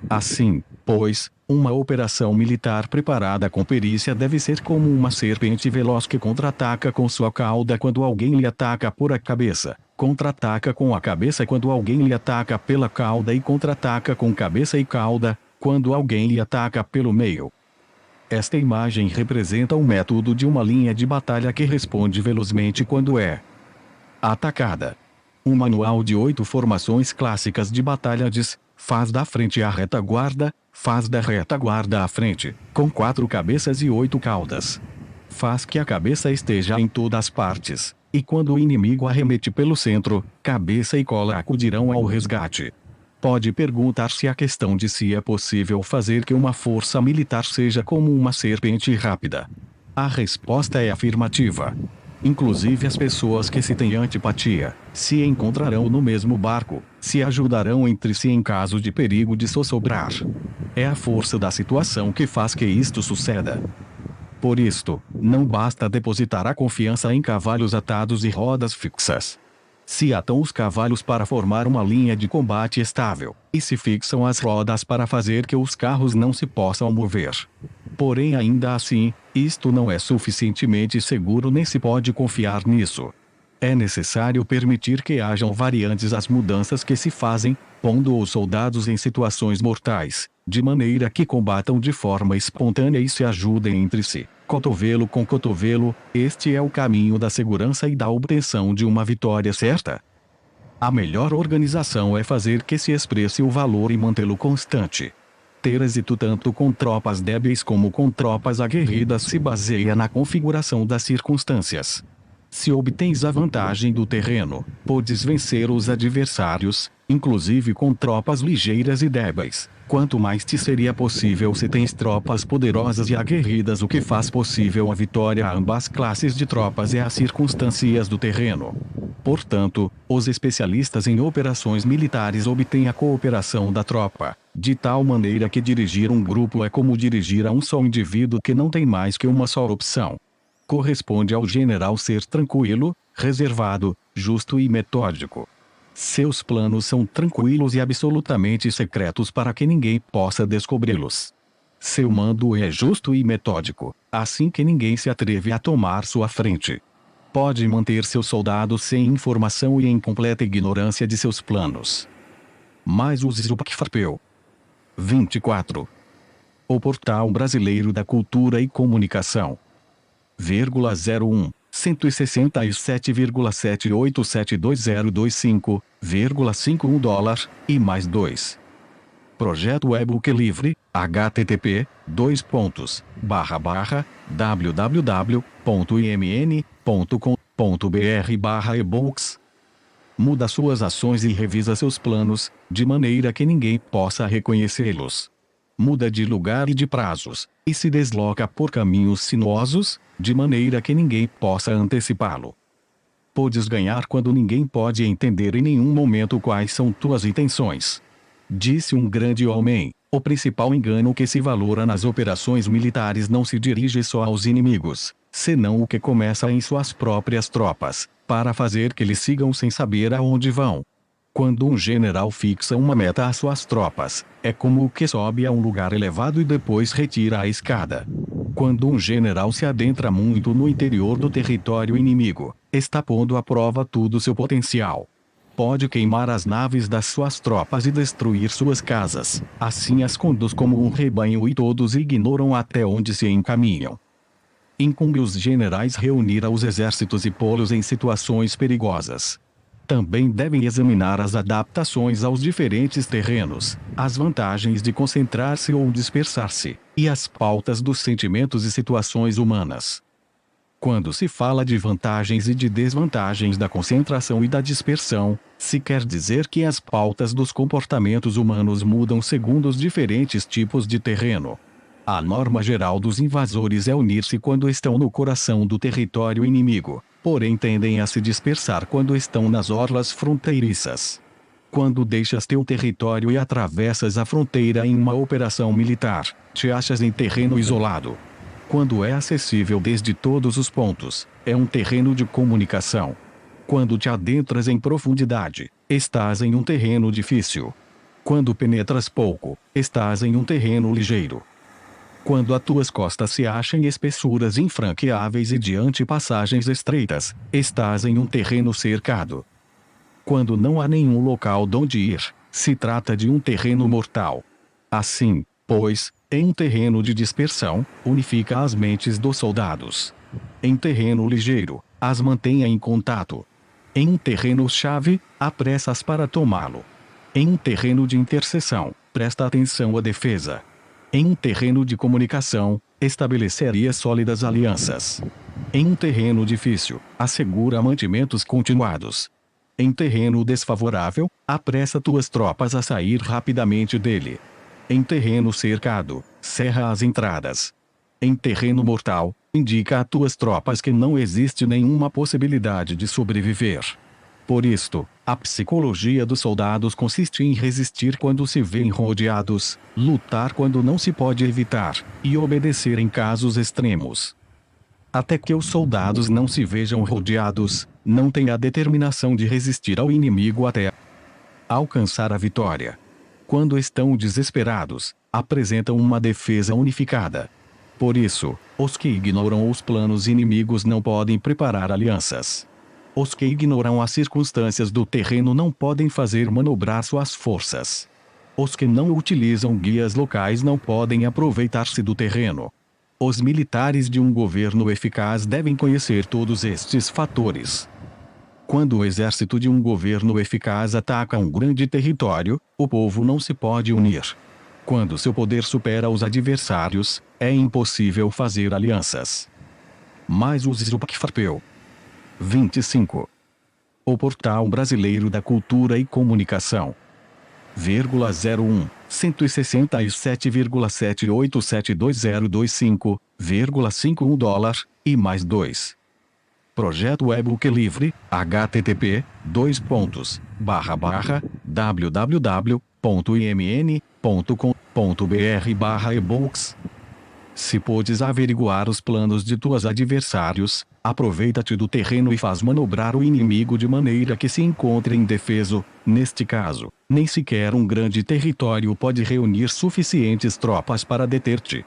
[SPEAKER 1] Assim, pois, uma operação militar preparada com perícia deve ser como uma serpente veloz que contra-ataca com sua cauda quando alguém lhe ataca por a cabeça, contra-ataca com a cabeça quando alguém lhe ataca pela cauda e contra-ataca com cabeça e cauda, quando alguém lhe ataca pelo meio. Esta imagem representa o método de uma linha de batalha que responde velozmente quando é atacada. Um manual de 8 formações clássicas de batalha diz: faz da frente a retaguarda, faz da retaguarda à frente, com 4 cabeças e 8 caudas. Faz que a cabeça esteja em todas as partes, e quando o inimigo arremete pelo centro, cabeça e cola acudirão ao resgate. Pode perguntar-se a questão de se é possível fazer que uma força militar seja como uma serpente rápida. A resposta é afirmativa. Inclusive as pessoas que se têm antipatia, se encontrarão no mesmo barco, se ajudarão entre si em caso de perigo de sossobrar. É a força da situação que faz que isto suceda. Por isto, não basta depositar a confiança em cavalos atados e rodas fixas. Se atam os cavalos para formar uma linha de combate estável, e se fixam as rodas para fazer que os carros não se possam mover. Porém, ainda assim, isto não é suficientemente seguro nem se pode confiar nisso. É necessário permitir que hajam variantes às mudanças que se fazem, pondo os soldados em situações mortais, de maneira que combatam de forma espontânea e se ajudem entre si, cotovelo com cotovelo. Este é o caminho da segurança e da obtenção de uma vitória certa. A melhor organização é fazer que se expresse o valor e mantê-lo constante. Ter êxito tanto com tropas débeis como com tropas aguerridas se baseia na configuração das circunstâncias. Se obtens a vantagem do terreno, podes vencer os adversários, inclusive com tropas ligeiras e débeis. Quanto mais te seria possível se tens tropas poderosas e aguerridas. O que faz possível a vitória a ambas classes de tropas é as circunstâncias do terreno. Portanto, os especialistas em operações militares obtêm a cooperação da tropa, de tal maneira que dirigir um grupo é como dirigir a um só indivíduo que não tem mais que uma só opção. Corresponde ao general ser tranquilo, reservado, justo e metódico. Seus planos são tranquilos e absolutamente secretos para que ninguém possa descobri-los. Seu mando é justo e metódico, assim que ninguém se atreve a tomar sua frente. Pode manter seus soldados sem informação e em completa ignorância de seus planos. Mas os Zupacfarpeu. 24. O Portal Brasileiro da Cultura e Comunicação. 01 167,78720025, $51 e mais 2. Projeto e-book livre, http://www.imn.com.br/ebooks. Muda suas ações e revisa seus planos, de maneira que ninguém possa reconhecê-los. Muda de lugar e de prazos, e se desloca por caminhos sinuosos, de maneira que ninguém possa antecipá-lo. Podes ganhar quando ninguém pode entender em nenhum momento quais são tuas intenções. Disse um grande homem: o principal engano que se valora nas operações militares não se dirige só aos inimigos, senão o que começa em suas próprias tropas, para fazer que eles sigam sem saber aonde vão. Quando um general fixa uma meta às suas tropas, é como o que sobe a um lugar elevado e depois retira a escada. Quando um general se adentra muito no interior do território inimigo, está pondo à prova todo o seu potencial. Pode queimar as naves das suas tropas e destruir suas casas, assim as conduz como um rebanho e todos ignoram até onde se encaminham. Incumbe os generais reunir os exércitos e pô-los em situações perigosas. Também devem examinar as adaptações aos diferentes terrenos, as vantagens de concentrar-se ou dispersar-se, e as pautas dos sentimentos e situações humanas. Quando se fala de vantagens e de desvantagens da concentração e da dispersão, se quer dizer que as pautas dos comportamentos humanos mudam segundo os diferentes tipos de terreno. A norma geral dos invasores é unir-se quando estão no coração do território inimigo, porém tendem a se dispersar quando estão nas orlas fronteiriças. Quando deixas teu território e atravessas a fronteira em uma operação militar, te achas em terreno isolado. Quando é acessível desde todos os pontos, é um terreno de comunicação. Quando te adentras em profundidade, estás em um terreno difícil. Quando penetras pouco, estás em um terreno ligeiro. Quando as tuas costas se acham em espessuras infranqueáveis e diante passagens estreitas, estás em um terreno cercado. Quando não há nenhum local donde ir, se trata de um terreno mortal. Assim, pois, em um terreno de dispersão, unifica as mentes dos soldados. Em terreno ligeiro, as mantenha em contato. Em um terreno-chave, apressas para tomá-lo. Em um terreno de interseção, presta atenção à defesa. Em um terreno de comunicação, estabeleceria sólidas alianças. Em um terreno difícil, assegura mantimentos continuados. Em terreno desfavorável, apressa tuas tropas a sair rapidamente dele. Em terreno cercado, cerra as entradas. Em terreno mortal, indica a tuas tropas que não existe nenhuma possibilidade de sobreviver. Por isto, a psicologia dos soldados consiste em resistir quando se vêem rodeados, lutar quando não se pode evitar, e obedecer em casos extremos. Até que os soldados não se vejam rodeados, não têm a determinação de resistir ao inimigo até alcançar a vitória. Quando estão desesperados, apresentam uma defesa unificada. Por isso, os que ignoram os planos inimigos não podem preparar alianças. Os que ignoram as circunstâncias do terreno não podem fazer manobrar suas forças. Os que não utilizam guias locais não podem aproveitar-se do terreno. Os militares de um governo eficaz devem conhecer todos estes fatores. Quando o exército de um governo eficaz ataca um grande território, o povo não se pode unir. Quando seu poder supera os adversários, é impossível fazer alianças. Mas os Zupacfarpeu. 25. O Portal Brasileiro da Cultura e Comunicação. 01 167,7872025, 51 mais 2. Projeto e-book livre, http://www.imn.com.br/ebooks. Se podes averiguar os planos de tuas adversários, aproveita-te do terreno e faz manobrar o inimigo de maneira que se encontre indefeso. Neste caso, nem sequer um grande território pode reunir suficientes tropas para deter-te.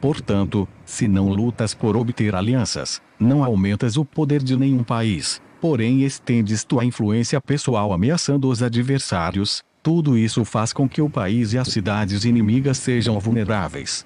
[SPEAKER 1] Portanto, se não lutas por obter alianças, não aumentas o poder de nenhum país, porém estendes tua influência pessoal ameaçando os adversários. Tudo isso faz com que o país e as cidades inimigas sejam vulneráveis.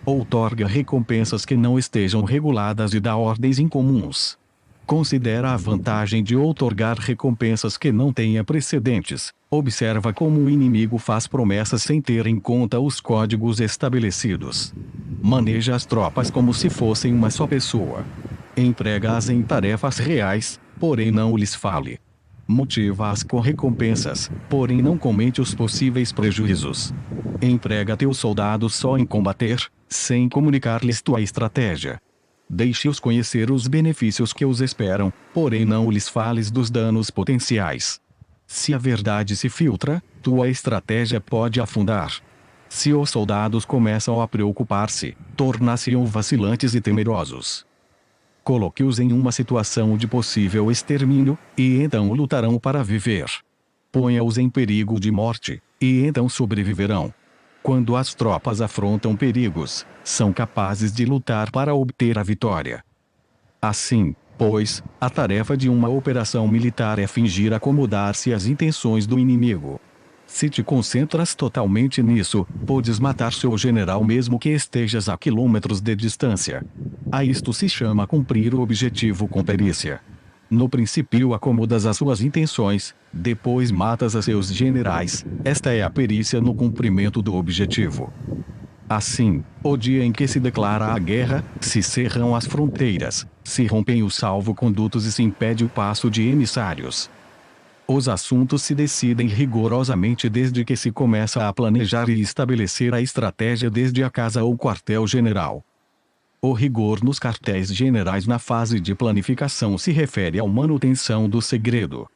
[SPEAKER 1] Outorga recompensas que não estejam reguladas e dá ordens incomuns. Considera a vantagem de outorgar recompensas que não tenha precedentes. Observa como o inimigo faz promessas sem ter em conta os códigos estabelecidos. Maneja as tropas como se fossem uma só pessoa. Emprega-as em tarefas reais, porém não lhes fale. Motiva-as com recompensas, porém não comente os possíveis prejuízos. Emprega teus soldados só em combater, sem comunicar-lhes tua estratégia. Deixe-os conhecer os benefícios que os esperam, porém não lhes fales dos danos potenciais. Se a verdade se filtra, tua estratégia pode afundar. Se os soldados começam a preocupar-se, tornar-se-ão vacilantes e temerosos. Coloque-os em uma situação de possível extermínio, e então lutarão para viver. Ponha-os em perigo de morte, e então sobreviverão. Quando as tropas afrontam perigos, são capazes de lutar para obter a vitória. Assim, pois, a tarefa de uma operação militar é fingir acomodar-se às intenções do inimigo. Se te concentras totalmente nisso, podes matar seu general mesmo que estejas a quilômetros de distância. A isto se chama cumprir o objetivo com perícia. No princípio acomodas as suas intenções, depois matas a seus generais. Esta é a perícia no cumprimento do objetivo. Assim, o dia em que se declara a guerra, se cerram as fronteiras, se rompem os salvo-condutos e se impede o passo de emissários. Os assuntos se decidem rigorosamente desde que se começa a planejar e estabelecer a estratégia desde a casa ou quartel-general. O rigor nos quartéis generais na fase de planificação se refere à manutenção do segredo.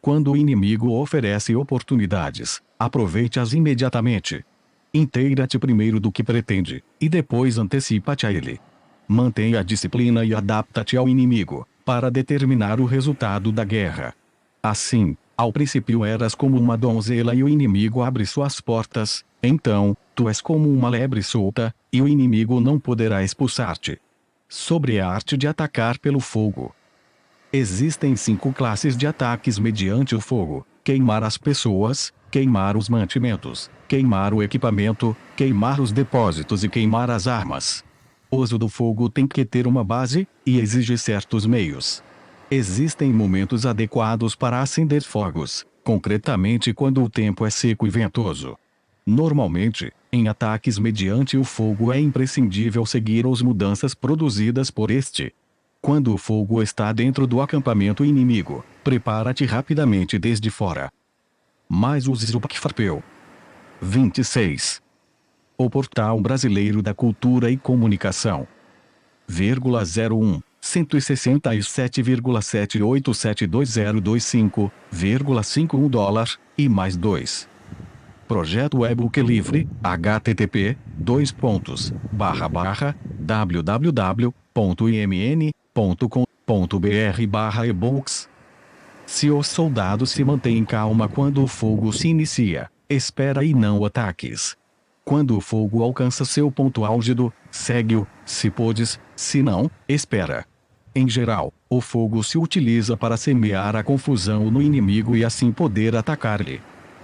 [SPEAKER 1] Quando o inimigo oferece oportunidades, aproveite-as imediatamente. Inteira-te primeiro do que pretende, e depois antecipa-te a ele. Mantenha a disciplina e adapta-te ao inimigo, para determinar o resultado da guerra. Assim, ao princípio eras como uma donzela e o inimigo abre suas portas, então, tu és como uma lebre solta, e o inimigo não poderá expulsar-te. Sobre a arte de atacar pelo fogo. Existem 5 classes de ataques mediante o fogo: queimar as pessoas, queimar os mantimentos, queimar o equipamento, queimar os depósitos e queimar as armas. O uso do fogo tem que ter uma base, e exige certos meios. Existem momentos adequados para acender fogos, concretamente quando o tempo é seco e ventoso. Normalmente, em ataques mediante o fogo é imprescindível seguir as mudanças produzidas por este. Quando o fogo está dentro do acampamento inimigo, prepara-te rapidamente desde fora. Mais uses o Pacfarpeu. 26. O Portal Brasileiro da Cultura e Comunicação. 01 167,7872025, 51 e mais 2. Projeto e-book livre, http://www.imn.com.br/ebooks. Se os soldados se mantêm calma quando o fogo se inicia, espera e não ataques. Quando o fogo alcança seu ponto álgido, segue-o, se podes, se não, espera. Em geral, o fogo se utiliza para semear a confusão no inimigo e assim poder atacar-lhe.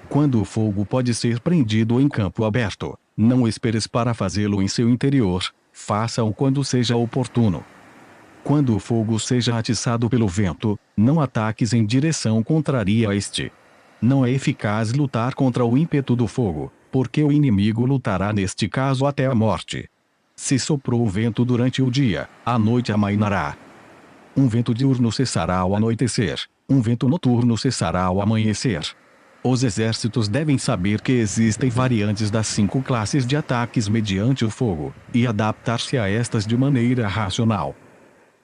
[SPEAKER 1] Quando o fogo pode ser prendido em campo aberto, não esperes para fazê-lo em seu interior, faça-o quando seja oportuno. Quando o fogo seja atiçado pelo vento, não ataques em direção contrária a este. Não é eficaz lutar contra o ímpeto do fogo, porque o inimigo lutará neste caso até a morte. Se soprou o vento durante o dia, à noite amainará. Um vento diurno cessará ao anoitecer, um vento noturno cessará ao amanhecer. Os exércitos devem saber que existem variantes das 5 classes de ataques mediante o fogo, e adaptar-se a estas de maneira racional.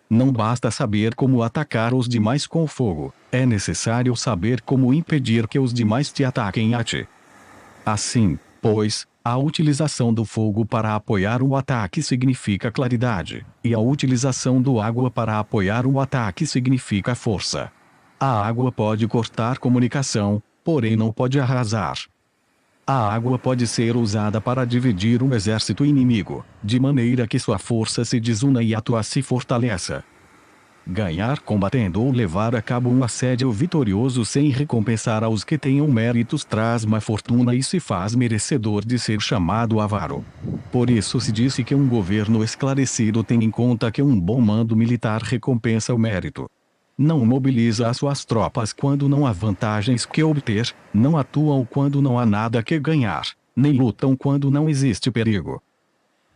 [SPEAKER 1] Não basta saber como atacar os demais com fogo, é necessário saber como impedir que os demais te ataquem a ti. Assim, pois, a utilização do fogo para apoiar o ataque significa claridade, e a utilização do água para apoiar o ataque significa força. A água pode cortar comunicação, porém não pode arrasar. A água pode ser usada para dividir um exército inimigo, de maneira que sua força se desuna e a tua se fortaleça. Ganhar combatendo ou levar a cabo um assédio vitorioso sem recompensar aos que tenham méritos traz má fortuna e se faz merecedor de ser chamado avaro. Por isso se disse que um governo esclarecido tem em conta que um bom mando militar recompensa o mérito. Não mobiliza as suas tropas quando não há vantagens que obter, não atuam quando não há nada que ganhar, nem lutam quando não existe perigo.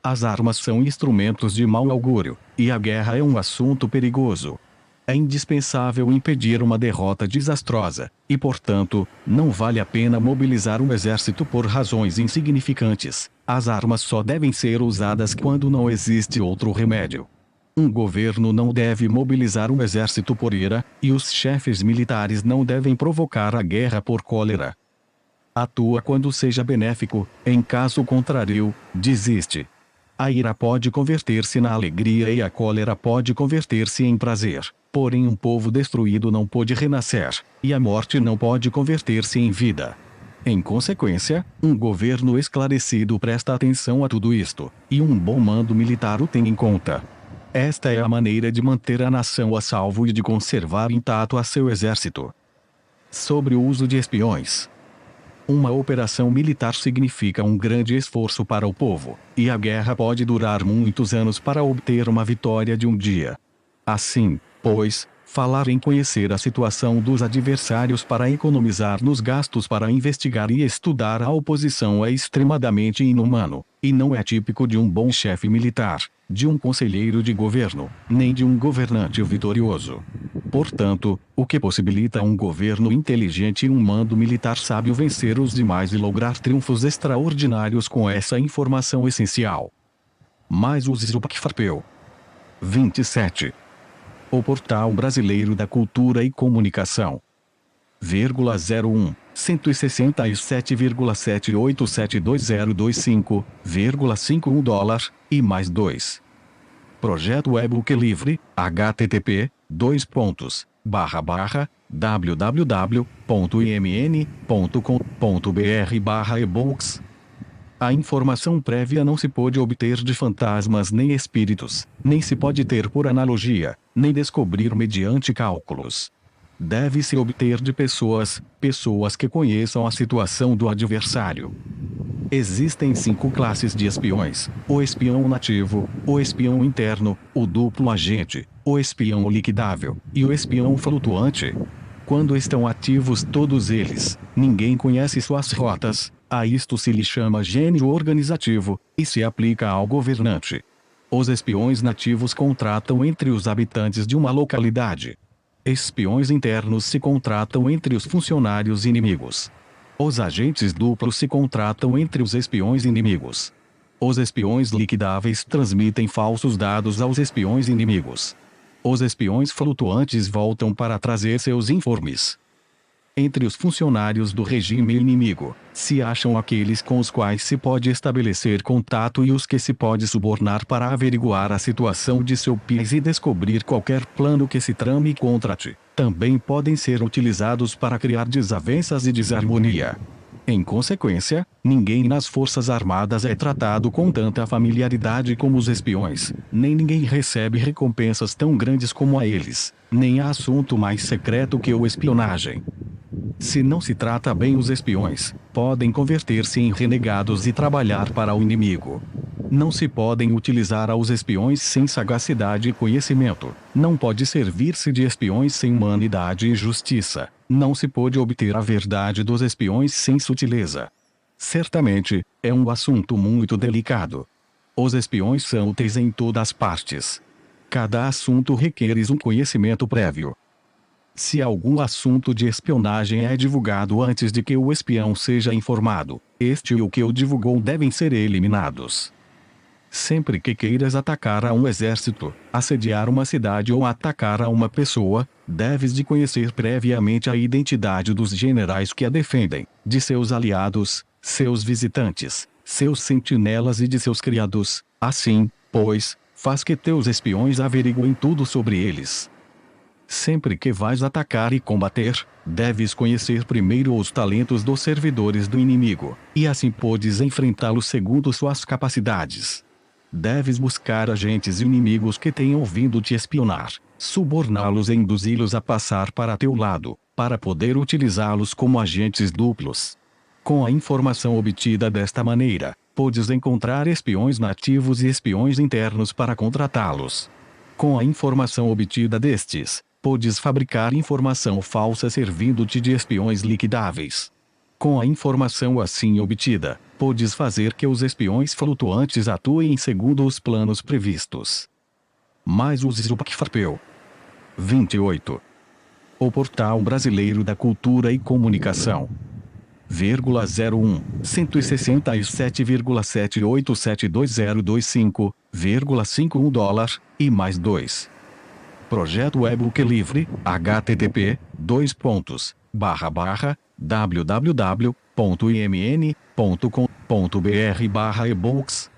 [SPEAKER 1] As armas são instrumentos de mau augúrio, e a guerra é um assunto perigoso. É indispensável impedir uma derrota desastrosa, e portanto, não vale a pena mobilizar um exército por razões insignificantes. As armas só devem ser usadas quando não existe outro remédio. Um governo não deve mobilizar um exército por ira, e os chefes militares não devem provocar a guerra por cólera. Atua quando seja benéfico, em caso contrário, desiste. A ira pode converter-se na alegria e a cólera pode converter-se em prazer, porém um povo destruído não pode renascer, e a morte não pode converter-se em vida. Em consequência, um governo esclarecido presta atenção a tudo isto, e um bom mando militar o tem em conta. Esta é a maneira de manter a nação a salvo e de conservar intacto a seu exército. Sobre o uso de espiões. Uma operação militar significa um grande esforço para o povo, e a guerra pode durar muitos anos para obter uma vitória de um dia. Assim, pois, falar em conhecer a situação dos adversários para economizar nos gastos para investigar e estudar a oposição é extremadamente inumano, e não é típico de um bom chefe militar, de um conselheiro de governo, nem de um governante vitorioso. Portanto, o que possibilita um governo inteligente e um mando militar sábio vencer os demais e lograr triunfos extraordinários com essa informação essencial. Mais os Zupakfarpeu. 27. O Portal Brasileiro da Cultura e Comunicação. 01 167,787202,51 dólar, e mais 2. Projeto e-book livre, http://www.imn.com.br/ebooks. A informação prévia não se pode obter de fantasmas nem espíritos, nem se pode ter por analogia, nem descobrir mediante cálculos. Deve-se obter de pessoas que conheçam a situação do adversário. Existem 5 classes de espiões: o espião nativo, o espião interno, o duplo agente, o espião liquidável e o espião flutuante. Quando estão ativos todos eles, ninguém conhece suas rotas. A isto se lhe chama gênio organizativo, e se aplica ao governante. Os espiões nativos contratam entre os habitantes de uma localidade. Espiões internos se contratam entre os funcionários inimigos. Os agentes duplos se contratam entre os espiões inimigos. Os espiões liquidáveis transmitem falsos dados aos espiões inimigos. Os espiões flutuantes voltam para trazer seus informes. Entre os funcionários do regime inimigo, se acham aqueles com os quais se pode estabelecer contato e os que se pode subornar para averiguar a situação de seu país e descobrir qualquer plano que se trame contra ti. Também podem ser utilizados para criar desavenças e desarmonia. Em consequência, ninguém nas Forças Armadas é tratado com tanta familiaridade como os espiões, nem ninguém recebe recompensas tão grandes como a eles, nem há assunto mais secreto que o espionagem. Se não se trata bem os espiões, podem converter-se em renegados e trabalhar para o inimigo. Não se podem utilizar aos espiões sem sagacidade e conhecimento. Não pode servir-se de espiões sem humanidade e justiça. Não se pode obter a verdade dos espiões sem sutileza. Certamente, é um assunto muito delicado. Os espiões são úteis em todas as partes. Cada assunto requer um conhecimento prévio. Se algum assunto de espionagem é divulgado antes de que o espião seja informado, este e o que o divulgou devem ser eliminados. Sempre que queiras atacar a um exército, assediar uma cidade ou atacar a uma pessoa, deves de conhecer previamente a identidade dos generais que a defendem, de seus aliados, seus visitantes, seus sentinelas e de seus criados. Assim, pois, faz que teus espiões averiguem tudo sobre eles. Sempre que vais atacar e combater, deves conhecer primeiro os talentos dos servidores do inimigo, e assim podes enfrentá-los segundo suas capacidades. Deves buscar agentes inimigos que tenham vindo te espionar, suborná-los e induzi-los a passar para teu lado, para poder utilizá-los como agentes duplos. Com a informação obtida desta maneira, podes encontrar espiões nativos e espiões internos para contratá-los. Com a informação obtida destes, podes fabricar informação falsa servindo-te de espiões liquidáveis. Com a informação assim obtida, podes fazer que os espiões flutuantes atuem segundo os planos previstos. Mais os Zupacfarpeu. 28. O Portal Brasileiro da Cultura e Comunicação. 01 167,78722025,51 dólar, e mais 2. Projeto e-book livre, http://www.imn.com.br/ebooks.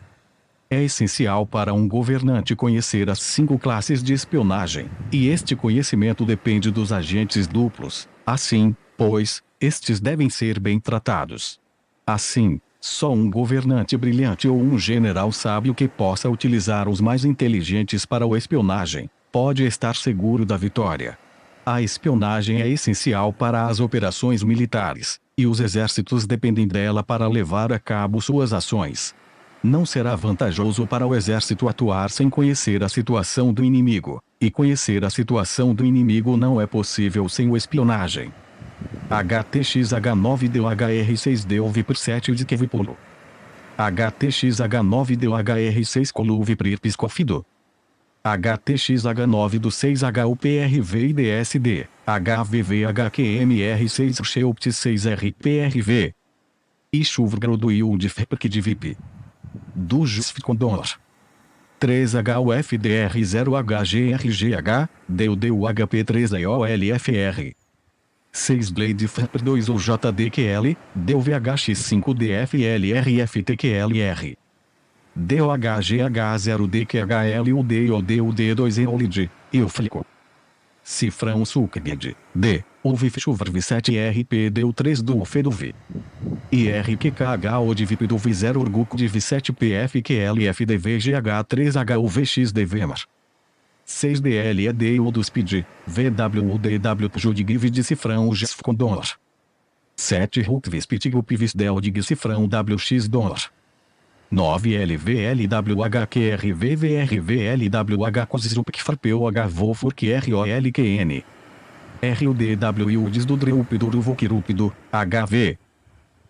[SPEAKER 1] É essencial para um governante conhecer as 5 classes de espionagem, e este conhecimento depende dos agentes duplos. Assim, pois, estes devem ser bem tratados. Assim, só um governante brilhante ou um general sábio que possa utilizar os mais inteligentes para a espionagem pode estar seguro da vitória. A espionagem é essencial para as operações militares, e os exércitos dependem dela para levar a cabo suas ações. Não será vantajoso para o exército atuar sem conhecer a situação do inimigo, e conhecer a situação do inimigo não é possível sem espionagem. HTXH9DOHR6DOVIPR7 de Kevipulo. HTXH9DOHR6 Coluvipripscofido. HTXH9 do 6HUPRV e DSD, HVVHQMR6 Sheupt 6RPRV. E Chuvgro do Yudfpk de VIP. Do Jusfcondor. 3HUFDR0HGRGH, DUDUHP3EOLFR. 6 Blade FAP 2 ou JDQL, DOVHX5DFLRFTQLR. DOHGH0DQHLUDODUD2EOLID, EUFLICO. Cifrão Sulcbid, D, UVIFCHUVRV7RP DU3 IRQKH de VIP0 Urguc de V7PFQLFDVGH3HUVXDVMAR. 6DLED do SPID, VWUDW Judigv de Cifrão GESFCONDOR. 7 RUCVISPITGUPVISDEL de Cifrão WX-DOR. 9 LVLWHQRVVRVLWH COSISUPCFARPEUHVOFURQROLQN. RUDWUDS do DREUPIDURUVOQUIRUPIDO, HV.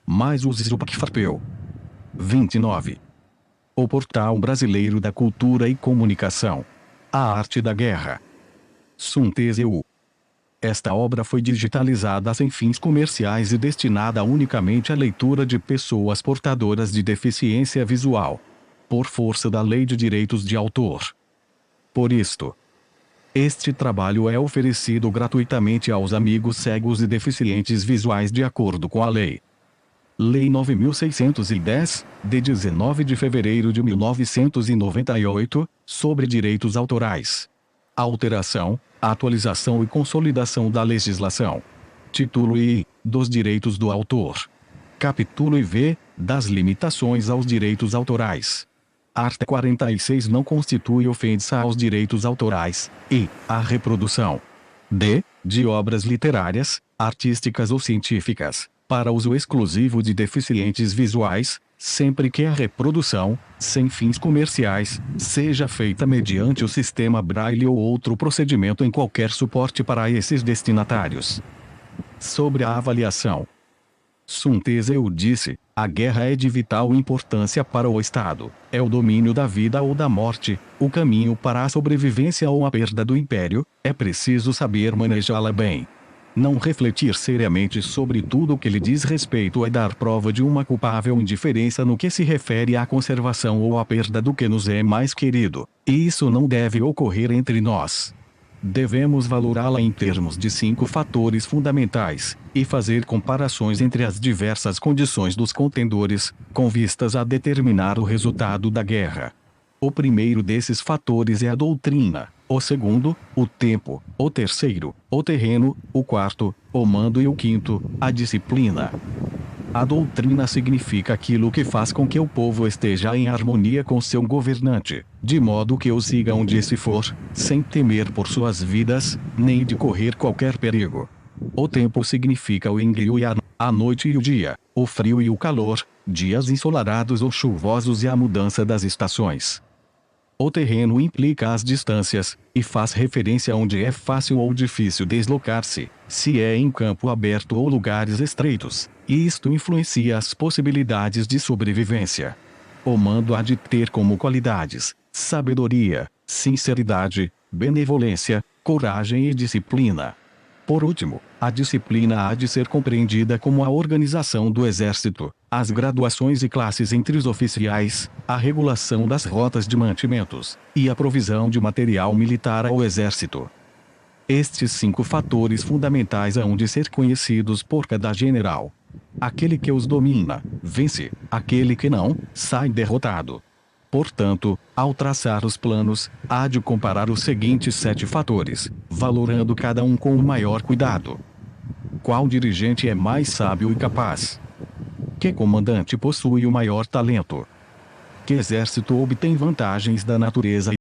[SPEAKER 1] Mais os Zupacfarpeu. 29. O Portal Brasileiro da Cultura e Comunicação. A Arte da Guerra. Suntezeu. Esta obra foi digitalizada sem fins comerciais e destinada unicamente à leitura de pessoas portadoras de deficiência visual, por força da Lei de Direitos de Autor. Por isto, este trabalho é oferecido gratuitamente aos amigos cegos e deficientes visuais de acordo com a Lei. Lei 9.610, de 19 de fevereiro de 1998, sobre direitos autorais. Alteração, atualização e consolidação da legislação. Título I, dos direitos do autor. Capítulo IV, das limitações aos direitos autorais. Art. 46 não constitui ofensa aos direitos autorais, e, a reprodução. D, de obras literárias, artísticas ou científicas, para uso exclusivo de deficientes visuais, sempre que a reprodução, sem fins comerciais, seja feita mediante o sistema Braille ou outro procedimento em qualquer suporte para esses destinatários. Sobre a avaliação. Suntezeu disse, A guerra é de vital importância para o Estado. É o domínio da vida ou da morte, o caminho para a sobrevivência ou a perda do império. É preciso saber manejá-la bem. Não refletir seriamente sobre tudo o que lhe diz respeito é dar prova de uma culpável indiferença no que se refere à conservação ou à perda do que nos é mais querido. E isso não deve ocorrer entre nós. Devemos valorá-la em termos de 5 fatores fundamentais, e fazer comparações entre as diversas condições dos contendores, com vistas a determinar o resultado da guerra. O primeiro desses fatores é a doutrina, o segundo, o tempo, o terceiro, o terreno, o quarto, o mando e o quinto, a disciplina. A doutrina significa aquilo que faz com que o povo esteja em harmonia com seu governante, de modo que o siga onde se for, sem temer por suas vidas, nem de correr qualquer perigo. O tempo significa o enguio e a noite e o dia, o frio e o calor, dias ensolarados ou chuvosos e a mudança das estações. O terreno implica as distâncias, e faz referência a onde é fácil ou difícil deslocar-se, se é em campo aberto ou lugares estreitos, e isto influencia as possibilidades de sobrevivência. O mando há de ter como qualidades sabedoria, sinceridade, benevolência, coragem e disciplina. Por último, a disciplina há de ser compreendida como a organização do exército, as graduações e classes entre os oficiais, a regulação das rotas de mantimentos, e a provisão de material militar ao exército. Estes 5 fatores fundamentais hão de ser conhecidos por cada general. Aquele que os domina, vence; aquele que não, sai derrotado. Portanto, ao traçar os planos, há de comparar os seguintes 7 fatores, valorando cada um com o maior cuidado. Qual dirigente é mais sábio e capaz? Que comandante possui o maior talento? Que exército obtém vantagens da natureza